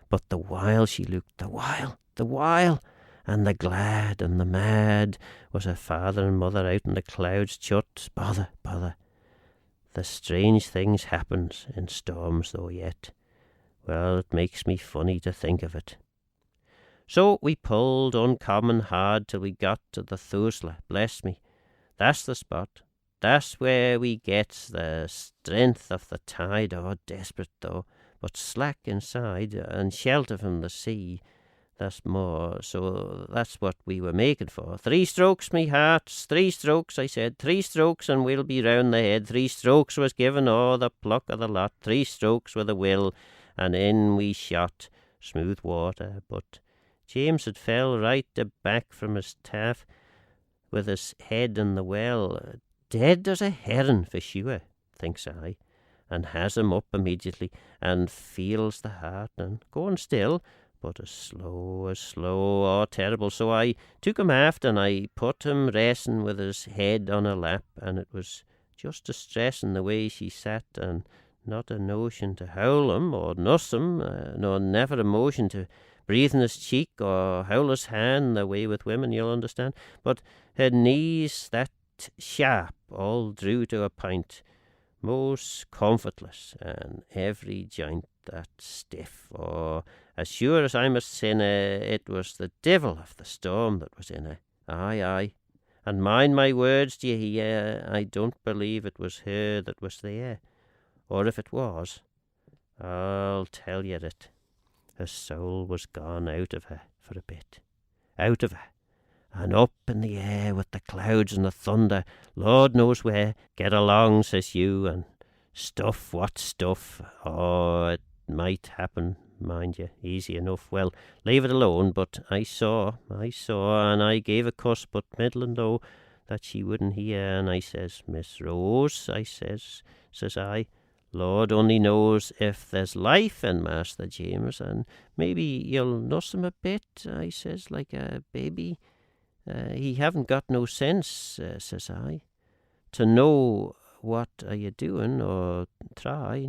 But the while she looked, the while, and the glad and the mad was her father and mother out in the clouds. Chut, bother. The strange things happens in storms though yet. Well, it makes me funny to think of it. So we pulled uncommon hard till we got to the Thusla. Bless me, that's the spot. That's where we gets the strength of the tide. Oh, desperate though, but slack inside, and shelter from the sea. That's more, so that's what we were making for. 3 strokes, me hearts, 3 strokes, I said. 3 strokes and we'll be round the head. 3 strokes was given, oh, the pluck of the lot. 3 strokes with a will, and in we shot. Smooth water, but James had fell right aback from his taff with his head in the well. Dead as a heron for sure, thinks I, and has him up immediately, and feels the heart, and going still, but as slow, oh, terrible. So I took him aft, and I put him resting with his head on her lap, and it was just distressing the way she sat, and not a notion to howl him or nuss him, nor never a motion to breathe in his cheek or howl his hand, the way with women, you'll understand. But her knees that sharp, all drew to a pint, most comfortless, and every joint that stiff. Or as sure as I'm a sinner, it was the devil of the storm that was in her. Aye, and mind my words, d'ye hear, I don't believe it was her that was there, or if it was, I'll tell you that her soul was gone out of her for a bit, out of her, and up in the air with the clouds and the thunder, Lord knows where. Get along, says you, and stuff, what stuff? Oh, it might happen, mind you, easy enough. Well, leave it alone, but I saw, and I gave a cuss, but middling though, that she wouldn't hear, and I says, Miss Rose, I says I, Lord only knows if there's life in Master James, and maybe you'll nuss him a bit, I says, like a baby. He haven't got no sense, says I, to know what are you doing, or try.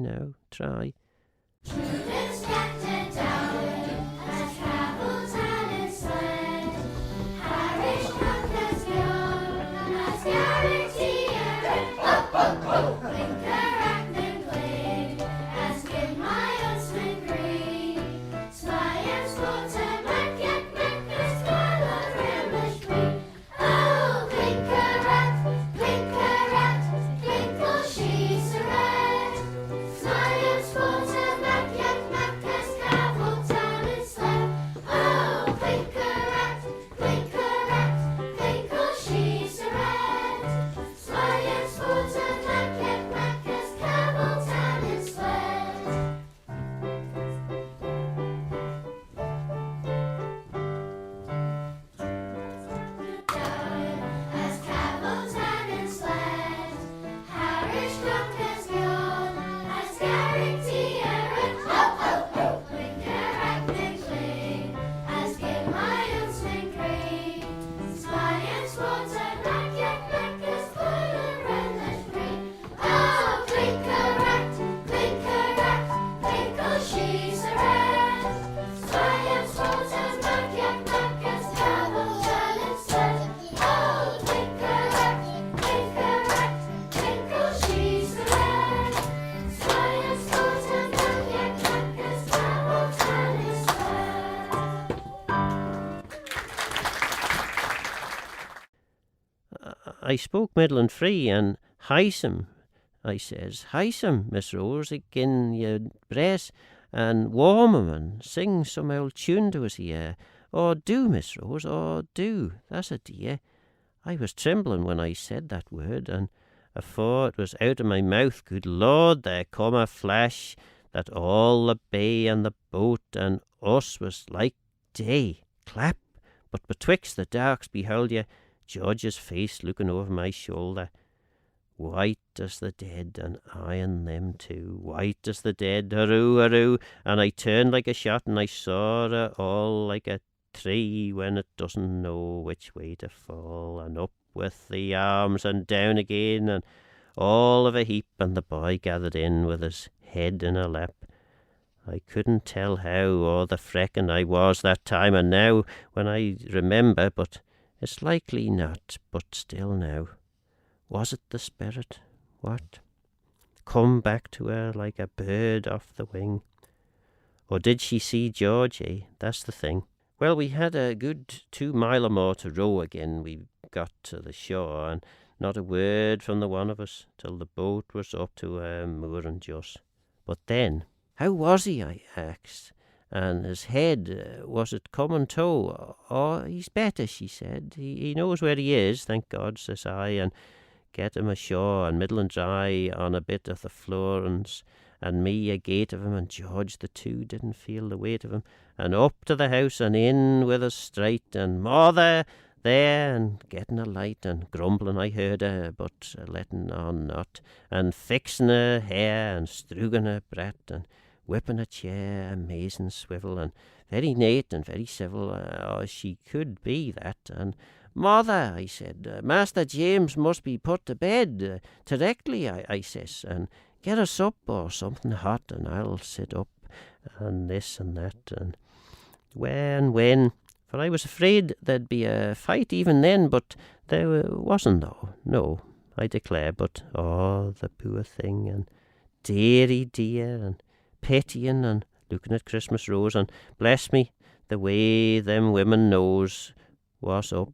I spoke middling free, and hice him, I says, hice him, Miss Rose, agin your breast, and warm him, and sing some old tune to his ear. Or do, Miss Rose, or do, that's a dear. I was trembling when I said that word, and afore it was out of my mouth, good Lord, there come a flash that all the bay and the boat and us was like day, clap, but betwixt the darks behold ye George's face looking over my shoulder. white as the dead, and I and them too, white as the dead, hurroo, hurroo, and I turned like a shot, and I saw her all like a tree when it doesn't know which way to fall, and up with the arms and down again, and all of a heap, and the boy gathered in with his head in her lap. I couldn't tell how or the freckin' I was that time, and now when I remember, but it's likely not, but still now. Was it the spirit? What? Come back to her like a bird off the wing? Or did she see Georgie? That's the thing. Well, we had a good 2 mile or more to row again. We got to the shore, and not a word from the one of us till the boat was up to her mooring just. But then, how was he, I asked, and his head, was it coming to? Oh, he's better, she said. He knows where he is, thank God, says I, and get him ashore and middling dry on a bit of the Florence, and me a gate of him, and George the two didn't feel the weight of him, and up to the house and in with us straight, and mother there, and getting a light, and grumbling I heard her, but letting on not, and fixing her hair, and strooging her brat, and whipping a chair, amazing swivel, and very neat and very civil, she could be that, and mother, I said, Master James must be put to bed directly, I says, and get a sup or something hot, and I'll sit up, and this and that, and when, for I was afraid there'd be a fight even then, but there wasn't though, no, I declare, but the poor thing, and dearie dear, and pitying, and looking at Christmas Rose, and bless me, the way them women knows what's up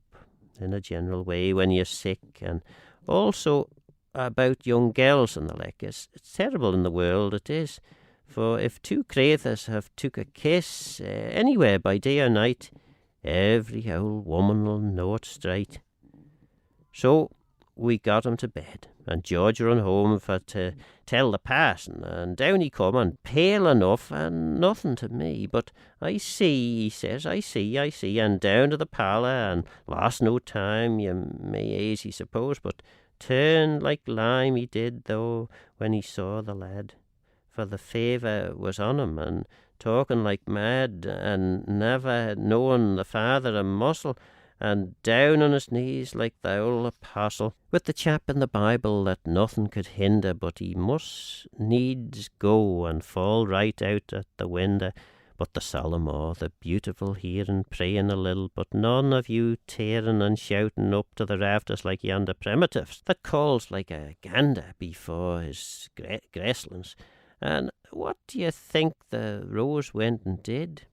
in a general way when you're sick, and also about young girls and the like. It's terrible in the world, it is, for if 2 crathers have took a kiss anywhere by day or night, every old woman'll know it straight. So we got him to bed, and George run home for to tell the parson, and down he come, and pale enough, and nothing to me, but I see, he says, I see, and down to the parlour, and lost no time, you may aisy suppose, but turned like lime he did, though, when he saw the lad, for the favour was on him, and talking like mad, and never knowing the father a muscle, and down on his knees like the old apostle, with the chap in the Bible that nothing could hinder, but he must needs go and fall right out at the window. But the solemn awe, the beautiful hearing, praying a little, but none of you tearing and shouting up to the rafters like yonder primitives, that calls like a gander before his gresslings. And what do you think the Rose went and did?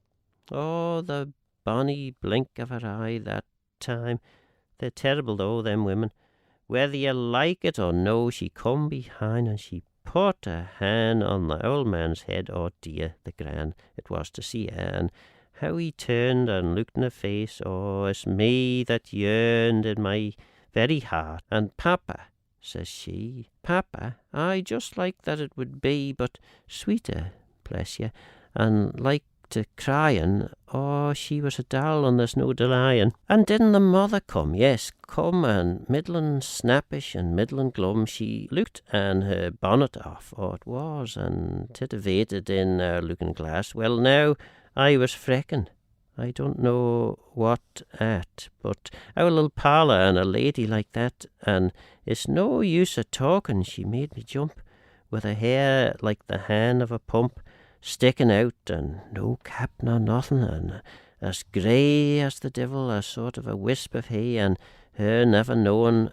Oh, the bonny blink of her eye that time. They're terrible though, them women. Whether you like it or no, she come behind and she put a hand on the old man's head. Oh dear, the gran it was to see her, and how he turned and looked in her face. Oh, it's me that yearned in my very heart. And Papa, says she, Papa, I just like that it would be, but sweeter, bless you, and like to crying. Oh, she was a doll, and there's no denying. And didn't the mother come? Yes, come, and middling snappish and middling glum. She looked, and her bonnet off. Oh, it was, and titivated in her looking glass. Well, now, I was frecking. I don't know what at, but our little parlour and a lady like that, and it's no use of talking. She made me jump, with her hair like the hand of a pump, sticking out, and no cap nor nothing, and as grey as the devil, a sort of a wisp of hay, and her never knowing.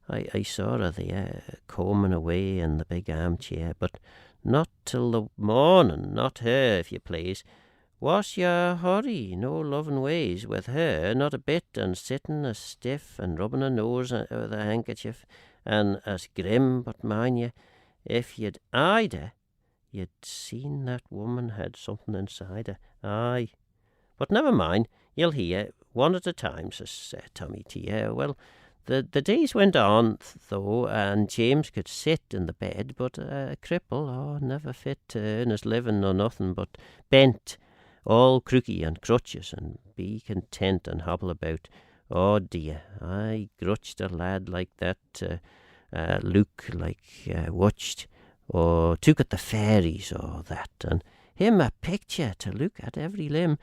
I saw her there, combing away in the big armchair, but not till the morning, not her, if you please. What's your hurry? No loving ways with her, not a bit, and sitting as stiff, and rubbing her nose with a handkerchief, and as grim, but mind you, if you'd eyed her, you'd seen that woman had something inside her. Aye. But never mind, you'll hear, one at a time, says Tommy to you. Well, the days went on, though, and James could sit in the bed, but a cripple, never fit to earn his living nor nothing, but bent, all crooky and crutches, and be content and hobble about. Oh dear, I grutched a lad like that Luke watched or took at the fairies or that, and him a picture to look at every limb.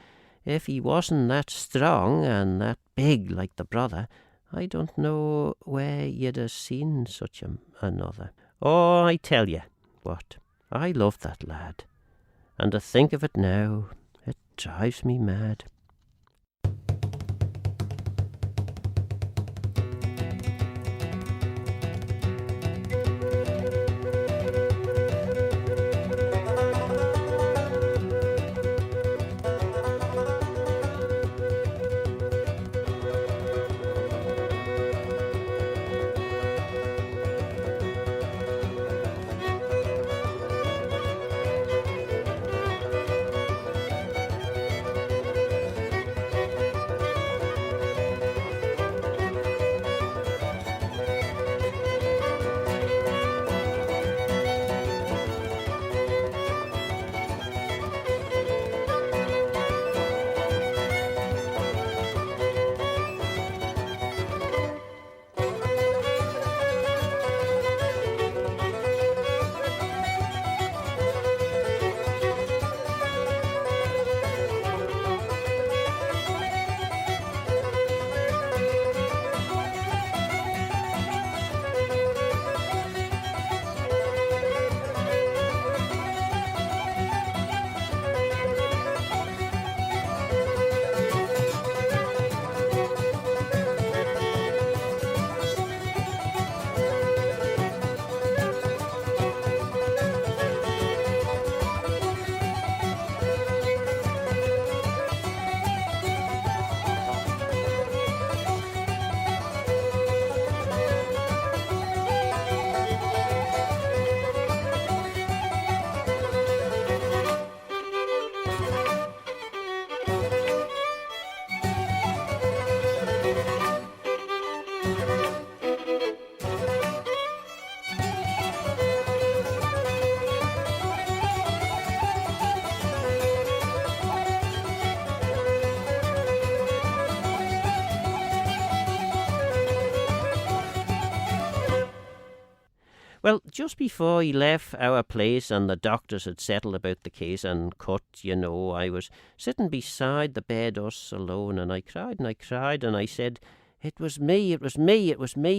If he wasn't that strong and that big like the brother, I don't know where you'd have seen such another. Oh, I tell you what, I love that lad, and to think of it now, it drives me mad. Well, just before he left our place and the doctors had settled about the case and cut, I was sitting beside the bed, us alone, and I cried and I said, it was me,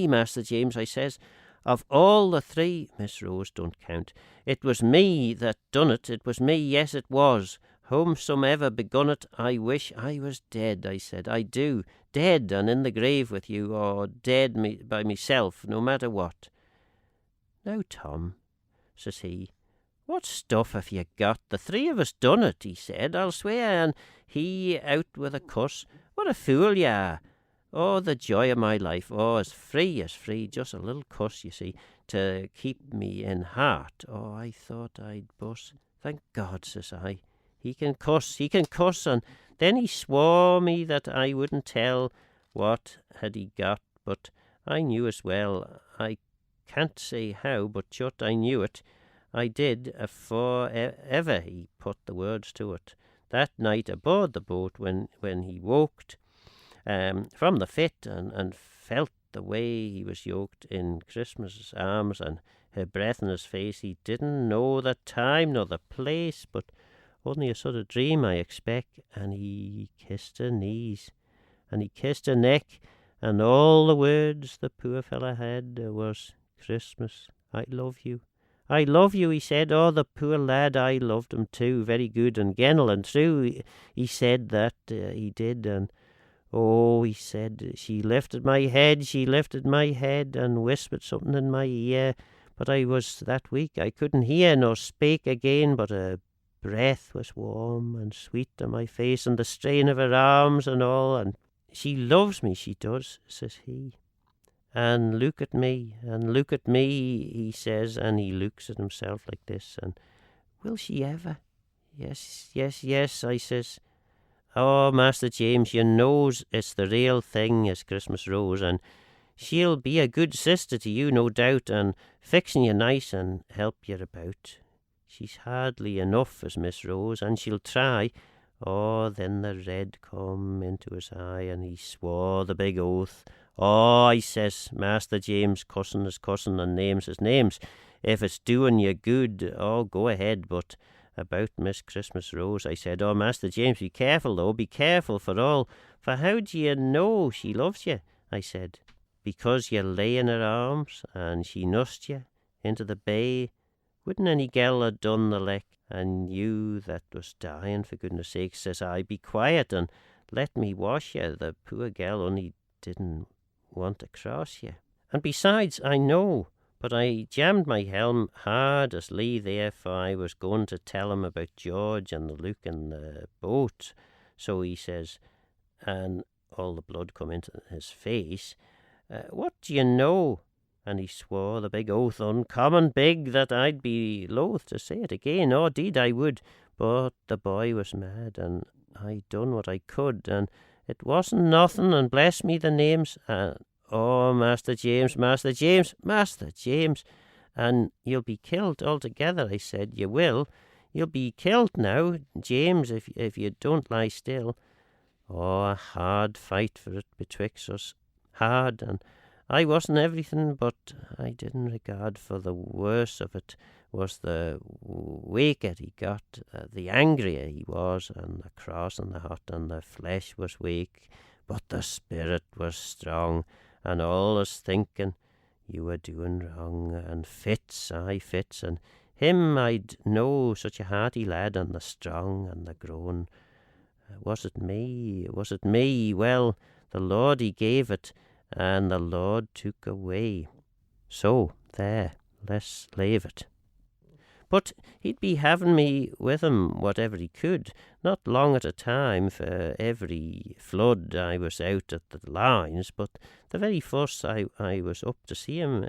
Master James, I says. Of all the three, Miss Rose don't count, it was me that done it was me, yes it was. Whomsoever begun it, I wish I was dead, I said, I do, dead and in the grave with you, or dead by myself, no matter what. Now, Tom, says he, what stuff have you got? The three of us done it, he said, I'll swear, and he out with a cuss. What a fool you are. Oh, the joy of my life. Oh, as free, just a little cuss, you see, to keep me in heart. Oh, I thought I'd bust. Thank God, says I. He can cuss, and then he swore me that I wouldn't tell what had he got, but I knew as well. I can't say how, but chut, I knew it. I did, afore ever he put the words to it. That night aboard the boat, when he woked from the fit and felt the way he was yoked in Christmas's arms and her breath in his face, he didn't know the time nor the place, but only a sort of dream, I expect, and he kissed her knees, and he kissed her neck, and all the words the poor fella had was, Christmas, I love you. I love you, he said. Oh, the poor lad, I loved him too, very good and gentle and true. He said that, he did, and oh, he said, she lifted my head and whispered something in my ear, but I was that weak I couldn't hear nor spake again, but her breath was warm and sweet on my face, and the strain of her arms and all, and she loves me, she does, says he. And look at me, he says, and he looks at himself like this, and will she ever? Yes, I says. Oh, Master James, you knows it's the real thing as Christmas Rose, and she'll be a good sister to you, no doubt, and fixing you nice and help you about. She's hardly enough as Miss Rose, and she'll try. Oh, then the red come into his eye, and he swore the big oath. "Oh," I says, "Master James, cussing is cussing and names is names. If it's doing you good, oh, go ahead, but about Miss Christmas Rose," I said, "oh, Master James, be careful, though, be careful for all. For how do you know she loves you?" I said. "Because you lay in her arms, and she nussed you into the bay. Wouldn't any girl ha' done the like? And you that was dying, for goodness sake," says I, "be quiet and let me wash you. The poor girl only didn't want to cross you. And besides, I know." But I jammed my helm hard as lee there, for I was going to tell him about George and the Luke in the boat. So he says, and all the blood come into his face, "What do you know?" And he swore the big oath, uncommon big, that I'd be loath to say it again. Oh, 'deed I would. But the boy was mad, and I done what I could, and it wasn't nothing, and bless me the names. "Oh, Master James, Master James, Master James, and you'll be killed altogether," I said. "You will. You'll be killed now, James, if you don't lie still." Oh, a hard fight for it betwixt us. Hard, and I wasn't everything, but I didn't regard, for the worse of it was the waker he got, the angrier he was, and the cross and the hot, and the flesh was weak, but the spirit was strong, and allus thinking you were doing wrong, and Fitz, and him I'd know, such a hearty lad, and the strong and the grown. Was it me? Well, the Lord he gave it, and the Lord took away. So, there, let's lave it. But he'd be having me with him whatever he could, not long at a time, for every flood I was out at the lines, but the very first I was up to see him,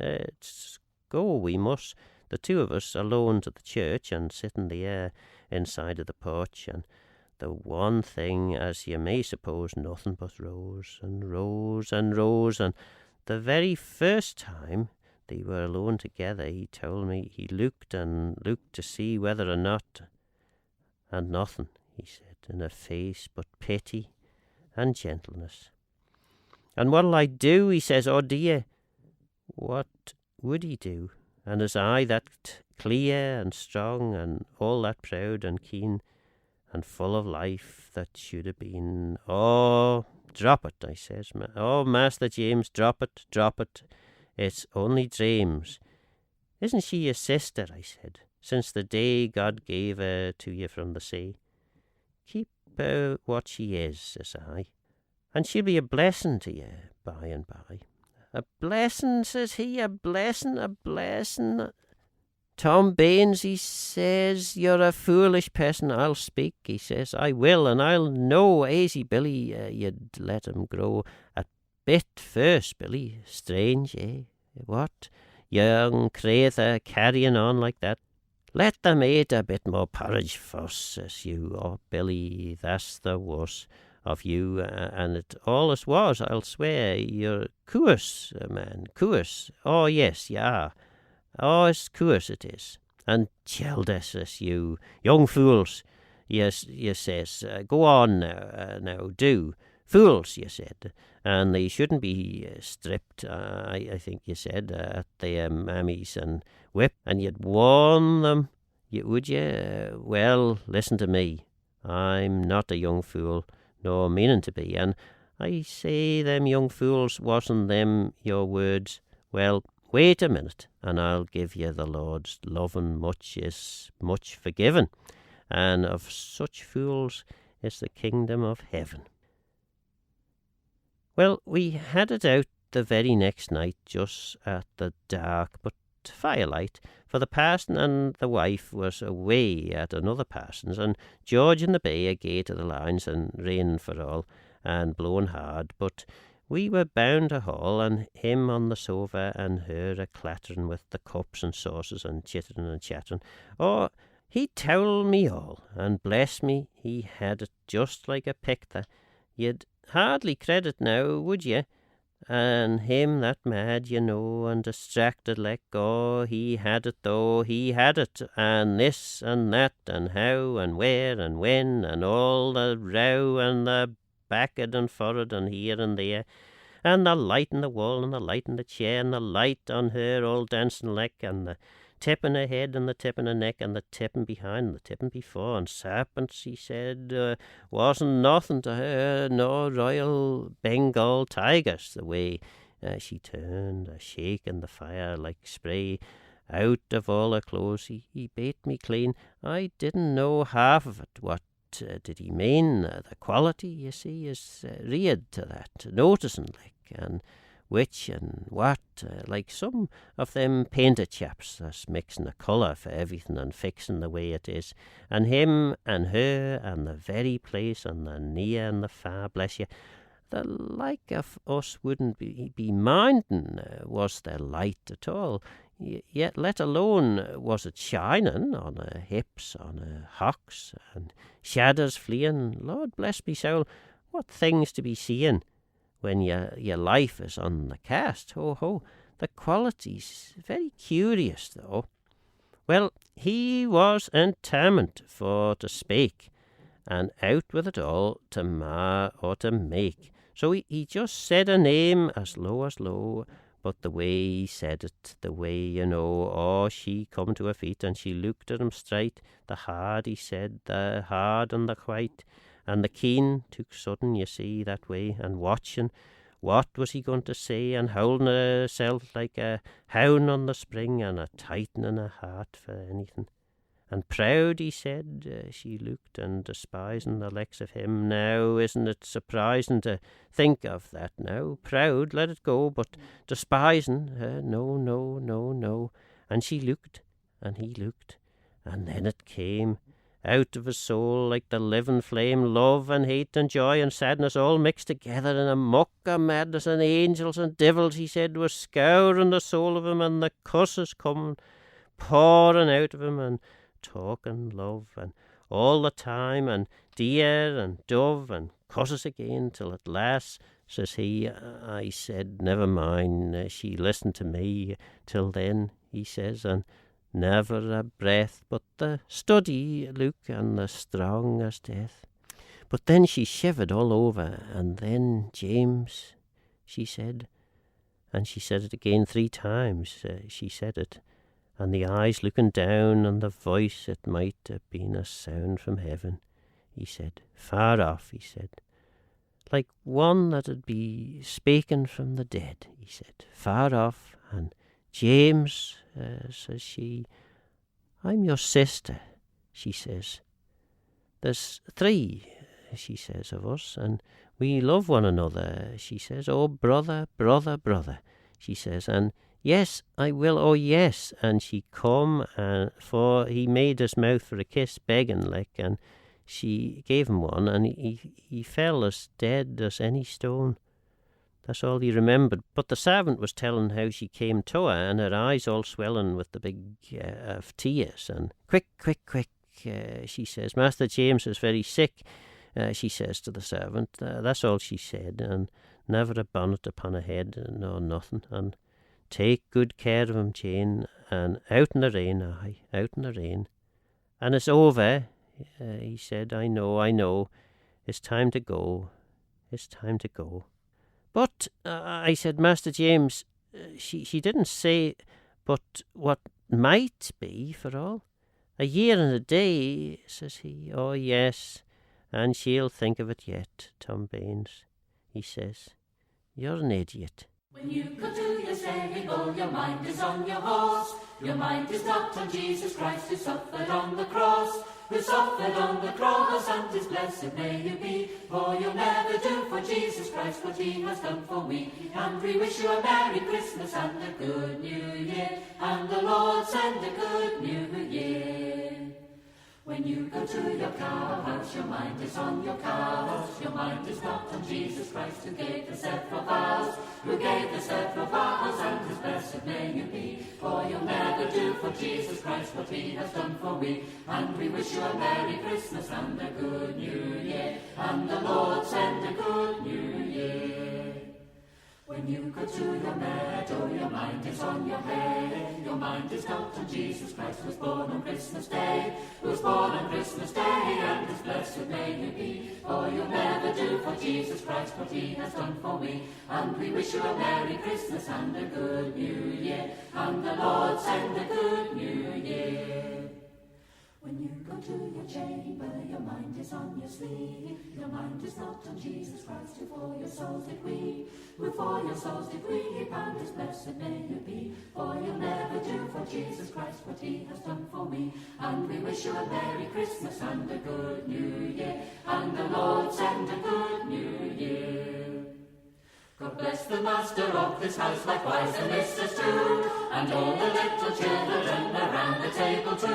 go we must, the two of us alone to the church, and sitting there inside of the porch, and the one thing, as you may suppose, nothing but Rose and Rose and Rose, and the very first time they were alone together, he told me he looked and looked to see whether or not, and nothing, he said, in her face but pity and gentleness. "And what'll I do?" he says. "Oh dear." What would he do? And his eye that clear and strong, and all that proud and keen, and full of life that should have been. "Oh, drop it," I says. "Oh, Master James, drop it, drop it. It's only dreams." "Isn't she your sister?" I said, "since the day God gave her to you from the sea?" "Keep her what she is," says I, "and she'll be a blessing to you by and by." "A blessing," says he, "a blessing, a blessing. Tom Baines," he says, "you're a foolish person." "I'll speak," he says, "I will, and I'll know, aisy, Billy, you'd let him grow a bit first, Billy. Strange, eh? What? Young crathur carrying on like that. Let them eat a bit more porridge first," says you. "Oh, Billy, that's the worst of you, and it allus was, I'll swear. You're coorse, man, coorse. Oh, yes, you are. Oh, it's course it is. And childer, says you, young fools, yes, you says, go on now, do. Fools, you said, and they shouldn't be stripped, I think you said, at their mammies and whipped, and you'd warn them, would you? Well, listen to me. I'm not a young fool, nor meaning to be, and I say them young fools wasn't them your words. Well, wait a minute, and I'll give you the Lord's loving much is much forgiven, and of such fools is the kingdom of heaven. Well, we had it out the very next night, just at the dark but firelight, for the parson and the wife was away at another parson's, and George in the bay agate of the lines, and raining for all, and blowing hard, but we were bound to hall, and him on the sofa, and her a-clattering with the cups and saucers, and chittering and chattering. Oh, he towelled me all, and bless me, he had it just like a picter. You'd hardly credit now, would ye? And him that mad, you know, and distracted like, oh, he had it though, he had it, and this and that, and how, and where, and when, and all the row, and the back'ard and for'ard, and here and there. and the light in the wall, and the light in the chair, and the light on her old dancing leg, and the tip in her head, and the tip in her neck, and the tipping behind, and the tipping before, and serpents, he said, wasn't nothing to her, nor Royal Bengal tigers, the way she turned, shaking the fire like spray out of all her clothes. He bait me clean. I didn't know half of it. What did he mean? The quality, you see, is reared to that, noticing like, and which and what, like some of them painter chaps that's mixing the colour for everything and fixing the way it is, and him and her and the very place and the near and the far, bless you. The like of us wouldn't be minding was there light at all, yet let alone was it shining on her hips, on her hocks, and shadows fleeing. Lord bless me soul, what things to be seeing when your life is on the cast. Ho, ho, the quality's very curious, though. Well, he was entermined for to speak, and out with it all to mar or to make. So he just said a name as low, but the way he said it, the way, she come to her feet, and she looked at him straight, the hard, he said, the hard and the white, and the keen took sudden, you see, that way, and watching what was he going to say, and holding herself like a hound on the spring, and a tightening her heart for anything. And proud, he said, she looked, and despising the likes of him. Now, isn't it surprising to think of that now? Proud, let it go, but despising, no. And she looked, and he looked, and then it came out of his soul like the living flame, love and hate and joy and sadness all mixed together in a muck of madness, and angels and devils, he said, were scouring the soul of him, and the curses come pouring out of him, and talking love, and all the time, and dear and dove, and curses again, till at last, says he, I said, never mind, she listened to me till then, he says, and never a breath but the steady look, and the strong as death. But then she shivered all over, and then, James, she said, and she said it again 3 times, she said it, and the eyes looking down, and the voice, it might have been a sound from heaven, he said, far off, he said, like one that'd be speaking from the dead, he said, far off, and James, says she, I'm your sister, she says. There's 3, she says, of us, and we love one another, she says. Oh, brother, she says, and yes, I will, oh yes. And she come, for he made his mouth for a kiss, begging like, and she gave him one, and he fell as dead as any stone. That's all he remembered. But the servant was telling how she came to her, and her eyes all swelling with the big of tears, and quick, she says, Master James is very sick, she says to the servant. That's all she said, and never a bonnet upon her head, nor nothing, and take good care of him, Jane, and out in the rain, out in the rain. And it's over, he said, I know, it's time to go, But, I said, Master James, she didn't say, but what might be for all? A year and a day, says he. Oh, yes, and she'll think of it yet, Tom Baines, he says. You're an idiot. When you go to your stable, your mind is on your horse. Your mind is not on Jesus Christ, who suffered on the cross. Who suffered on the cross, and his blessed may you be. For you'll never do for Jesus Christ what he has done for me. And we wish you a Merry Christmas and a good New Year. And the Lord send a good New Year. When you go to your cowhouse, your mind is on your cows. Your mind is not on Jesus Christ, who gave the several vows. Who gave the several vows, and his blessed may you be. For you'll never do for Jesus Christ what he has done for me. And we wish you a Merry Christmas and a good New Year. And the Lord send a good New Year. When you go to your meadow, your mind is on your hay. Your mind is not on Jesus Christ, was born on Christmas Day, was born on Christmas Day, and His blessed may you be. For you'll never do for Jesus Christ what He has done for me. And we wish you a Merry Christmas and a good New Year, and the Lord send a good New Year. When you go to your chamber, your mind is on your sleeve. Your mind is not on Jesus Christ, who for your souls did weep. Who for your souls did weep, and His blessed may you be. For you'll never do for Jesus Christ what He has done for me. And we wish you a Merry Christmas and a good New Year, and the Lord send a good New Year. God bless the master of this house, likewise the mistress too, and all the little children around the table too,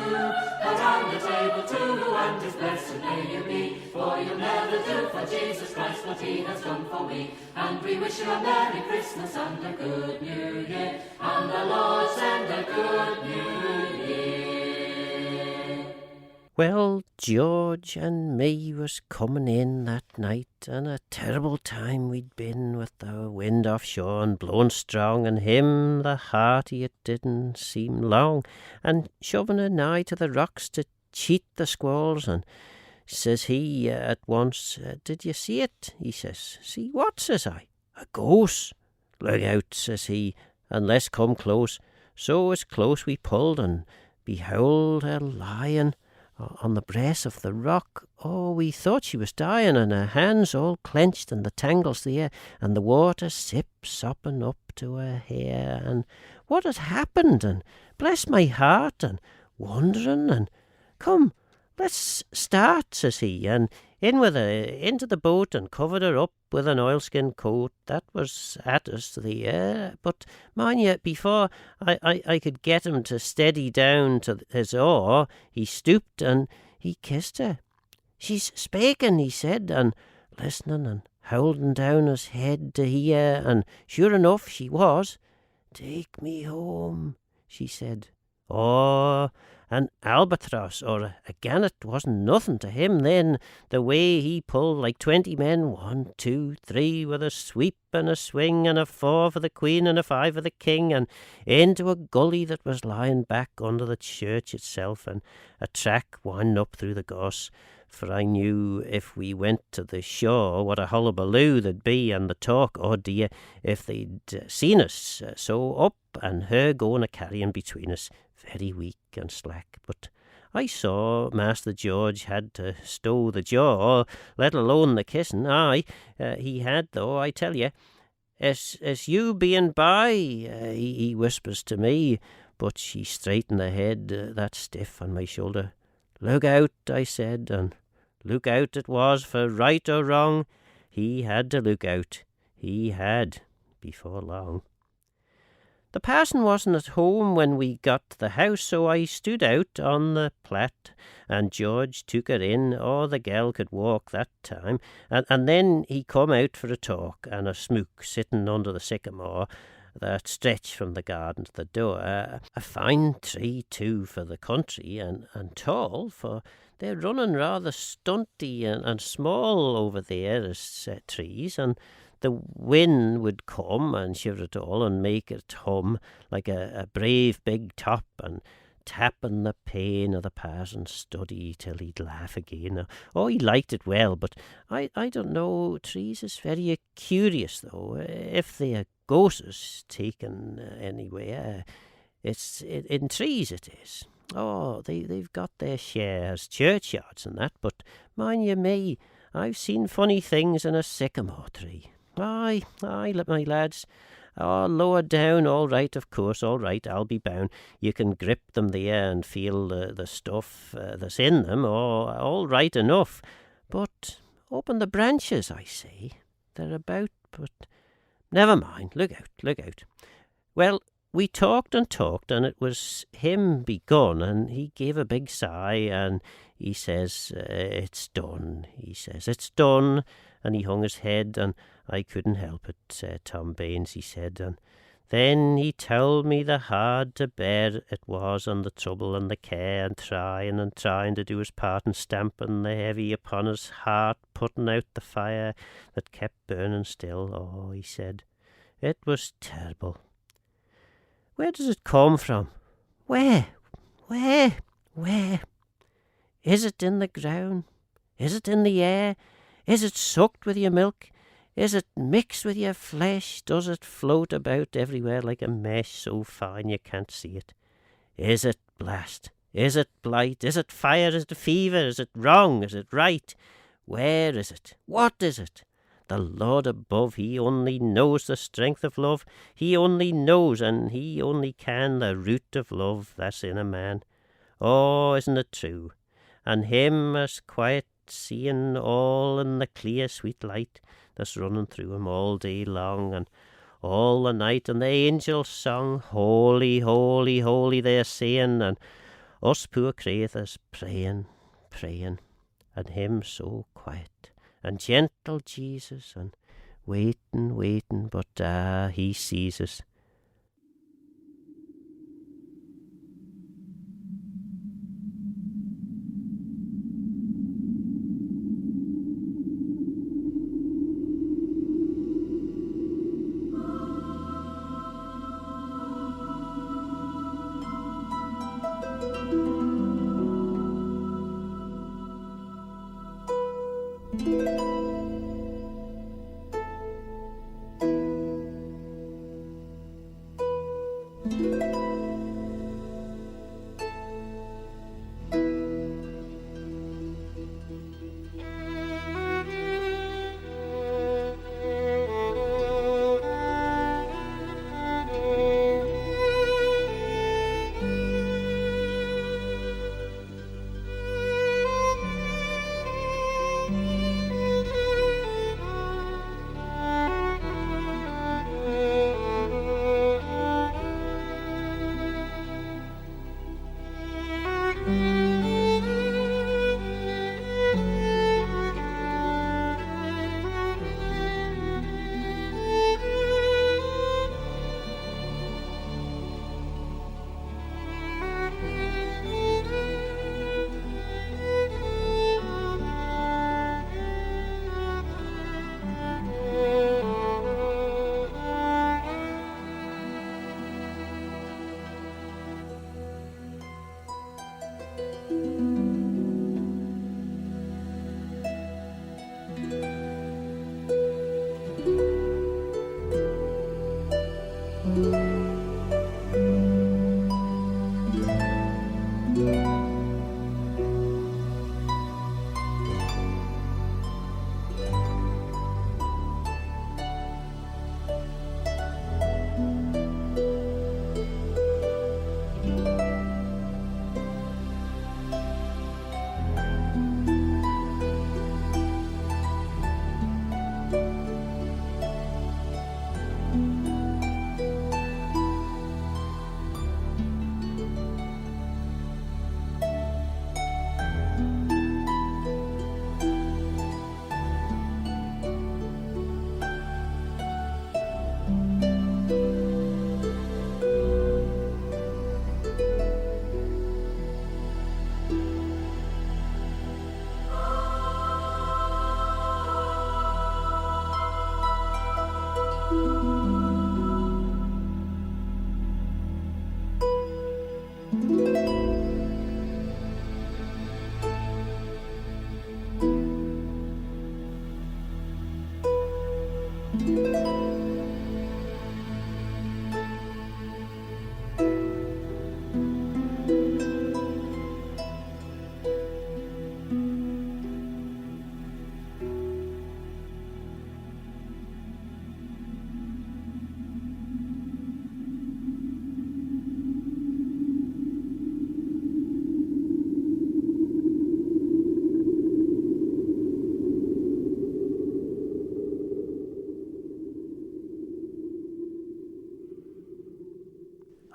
and His blessed may you be. For you'll never do for Jesus Christ what He has done for me. And we wish you a Merry Christmas and a good New Year, and the Lord send a good New Year. Well, George and me was coming in that night, and a terrible time we'd been with the wind offshore and blowing strong, and him, the hearty, it didn't seem long, and shoving a nigh to the rocks to cheat the squalls, and says he at once, "Did you see it?" he says. "See what?" says I. "A ghost." "Look out," says he, "and let's come close." So as close we pulled, and behold her lying on the breast of the rock. Oh, we thought she was dying, and her hands all clenched, and the tangles there, and the water sopping up to her hair, and what had happened, and bless my heart, and wondering, and "Come, let's start," says he, and in with her into the boat, and covered her up with an oilskin coat that was at us there. But mind you, before I could get him to steady down to his oar, he stooped and he kissed her. "She's spaking," he said, and listening and holding down his head to hear, and sure enough she was. "Take me home," she said. Oh, an albatross or a gannet wasn't nothing to him then. The way he pulled like 20 men, 1, 2, 3, with a sweep and a swing, and a 4 for the Queen and a 5 for the King, and into a gully that was lying back under the church itself, and a track wound up through the gorse. For I knew if we went to the shore what a hullabaloo there'd be, and the talk, oh dear, if they'd seen us. So up, and her going a carrying between us, very weak and slack. But I saw Master George had to stow the jaw, let alone the kissing. Aye, he had, though, I tell you. As you being by, he whispers to me, but she straightened her head that stiff on my shoulder. "Look out," I said, and look out it was, for right or wrong, he had to look out. He had, before long. The parson wasn't at home when we got to the house, so I stood out on the plat, and George took her in, or the girl could walk that time, and then he come out for a talk and a smoke, sitting under the sycamore that stretched from the garden to the door. A fine tree, too, for the country, and tall, for they're running rather stunty and small over there as trees, and the wind would come and shiver it all and make it hum like a brave big top, and tapping the pane of the parson's study till he'd laugh again. Oh, he liked it well, but I don't know. Trees is very curious, though. If they are ghosts taken anywhere, it's in trees it is. Oh, they've got their shares, churchyards and that, but mind you me, I've seen funny things in a sycamore tree. Aye, my lads. Oh, lower down, all right, of course, all right, I'll be bound. You can grip them there and feel the stuff that's in them, all right enough. But open the branches, I say. They're about, but never mind, look out. Well, we talked, and it was him begun, and he gave a big sigh, and he says, "It's done," he says, "it's done," and he hung his head, and I couldn't help it, Tom Baines, he said, and then he told me the hard to bear it was, and the trouble and the care, and trying to do his part, and stamping the heavy upon his heart, putting out the fire that kept burning still. Oh, he said, it was terrible. Where does it come from? Where? Where? Where? Is it in the ground? Is it in the air? Is it sucked with your milk? Is it mixed with your flesh? Does it float about everywhere like a mesh so fine you can't see it? Is it blast? Is it blight? Is it fire? Is it fever? Is it wrong? Is it right? Where is it? What is it? The Lord above, He only knows the strength of love. He only knows, and He only can, the root of love that's in a man. Oh, isn't it true? And Him as quiet, seeing all in the clear, sweet light that's running through Him all day long and all the night. And the angels song, holy, holy, holy, they're saying, and us poor creatures praying, praying, and Him so quiet and gentle, Jesus, and waiting, waiting, but He sees us.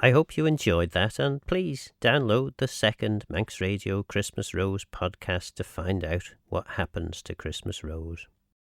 I hope you enjoyed that, and please download the second Manx Radio Christmas Rose podcast to find out what happens to Christmas Rose.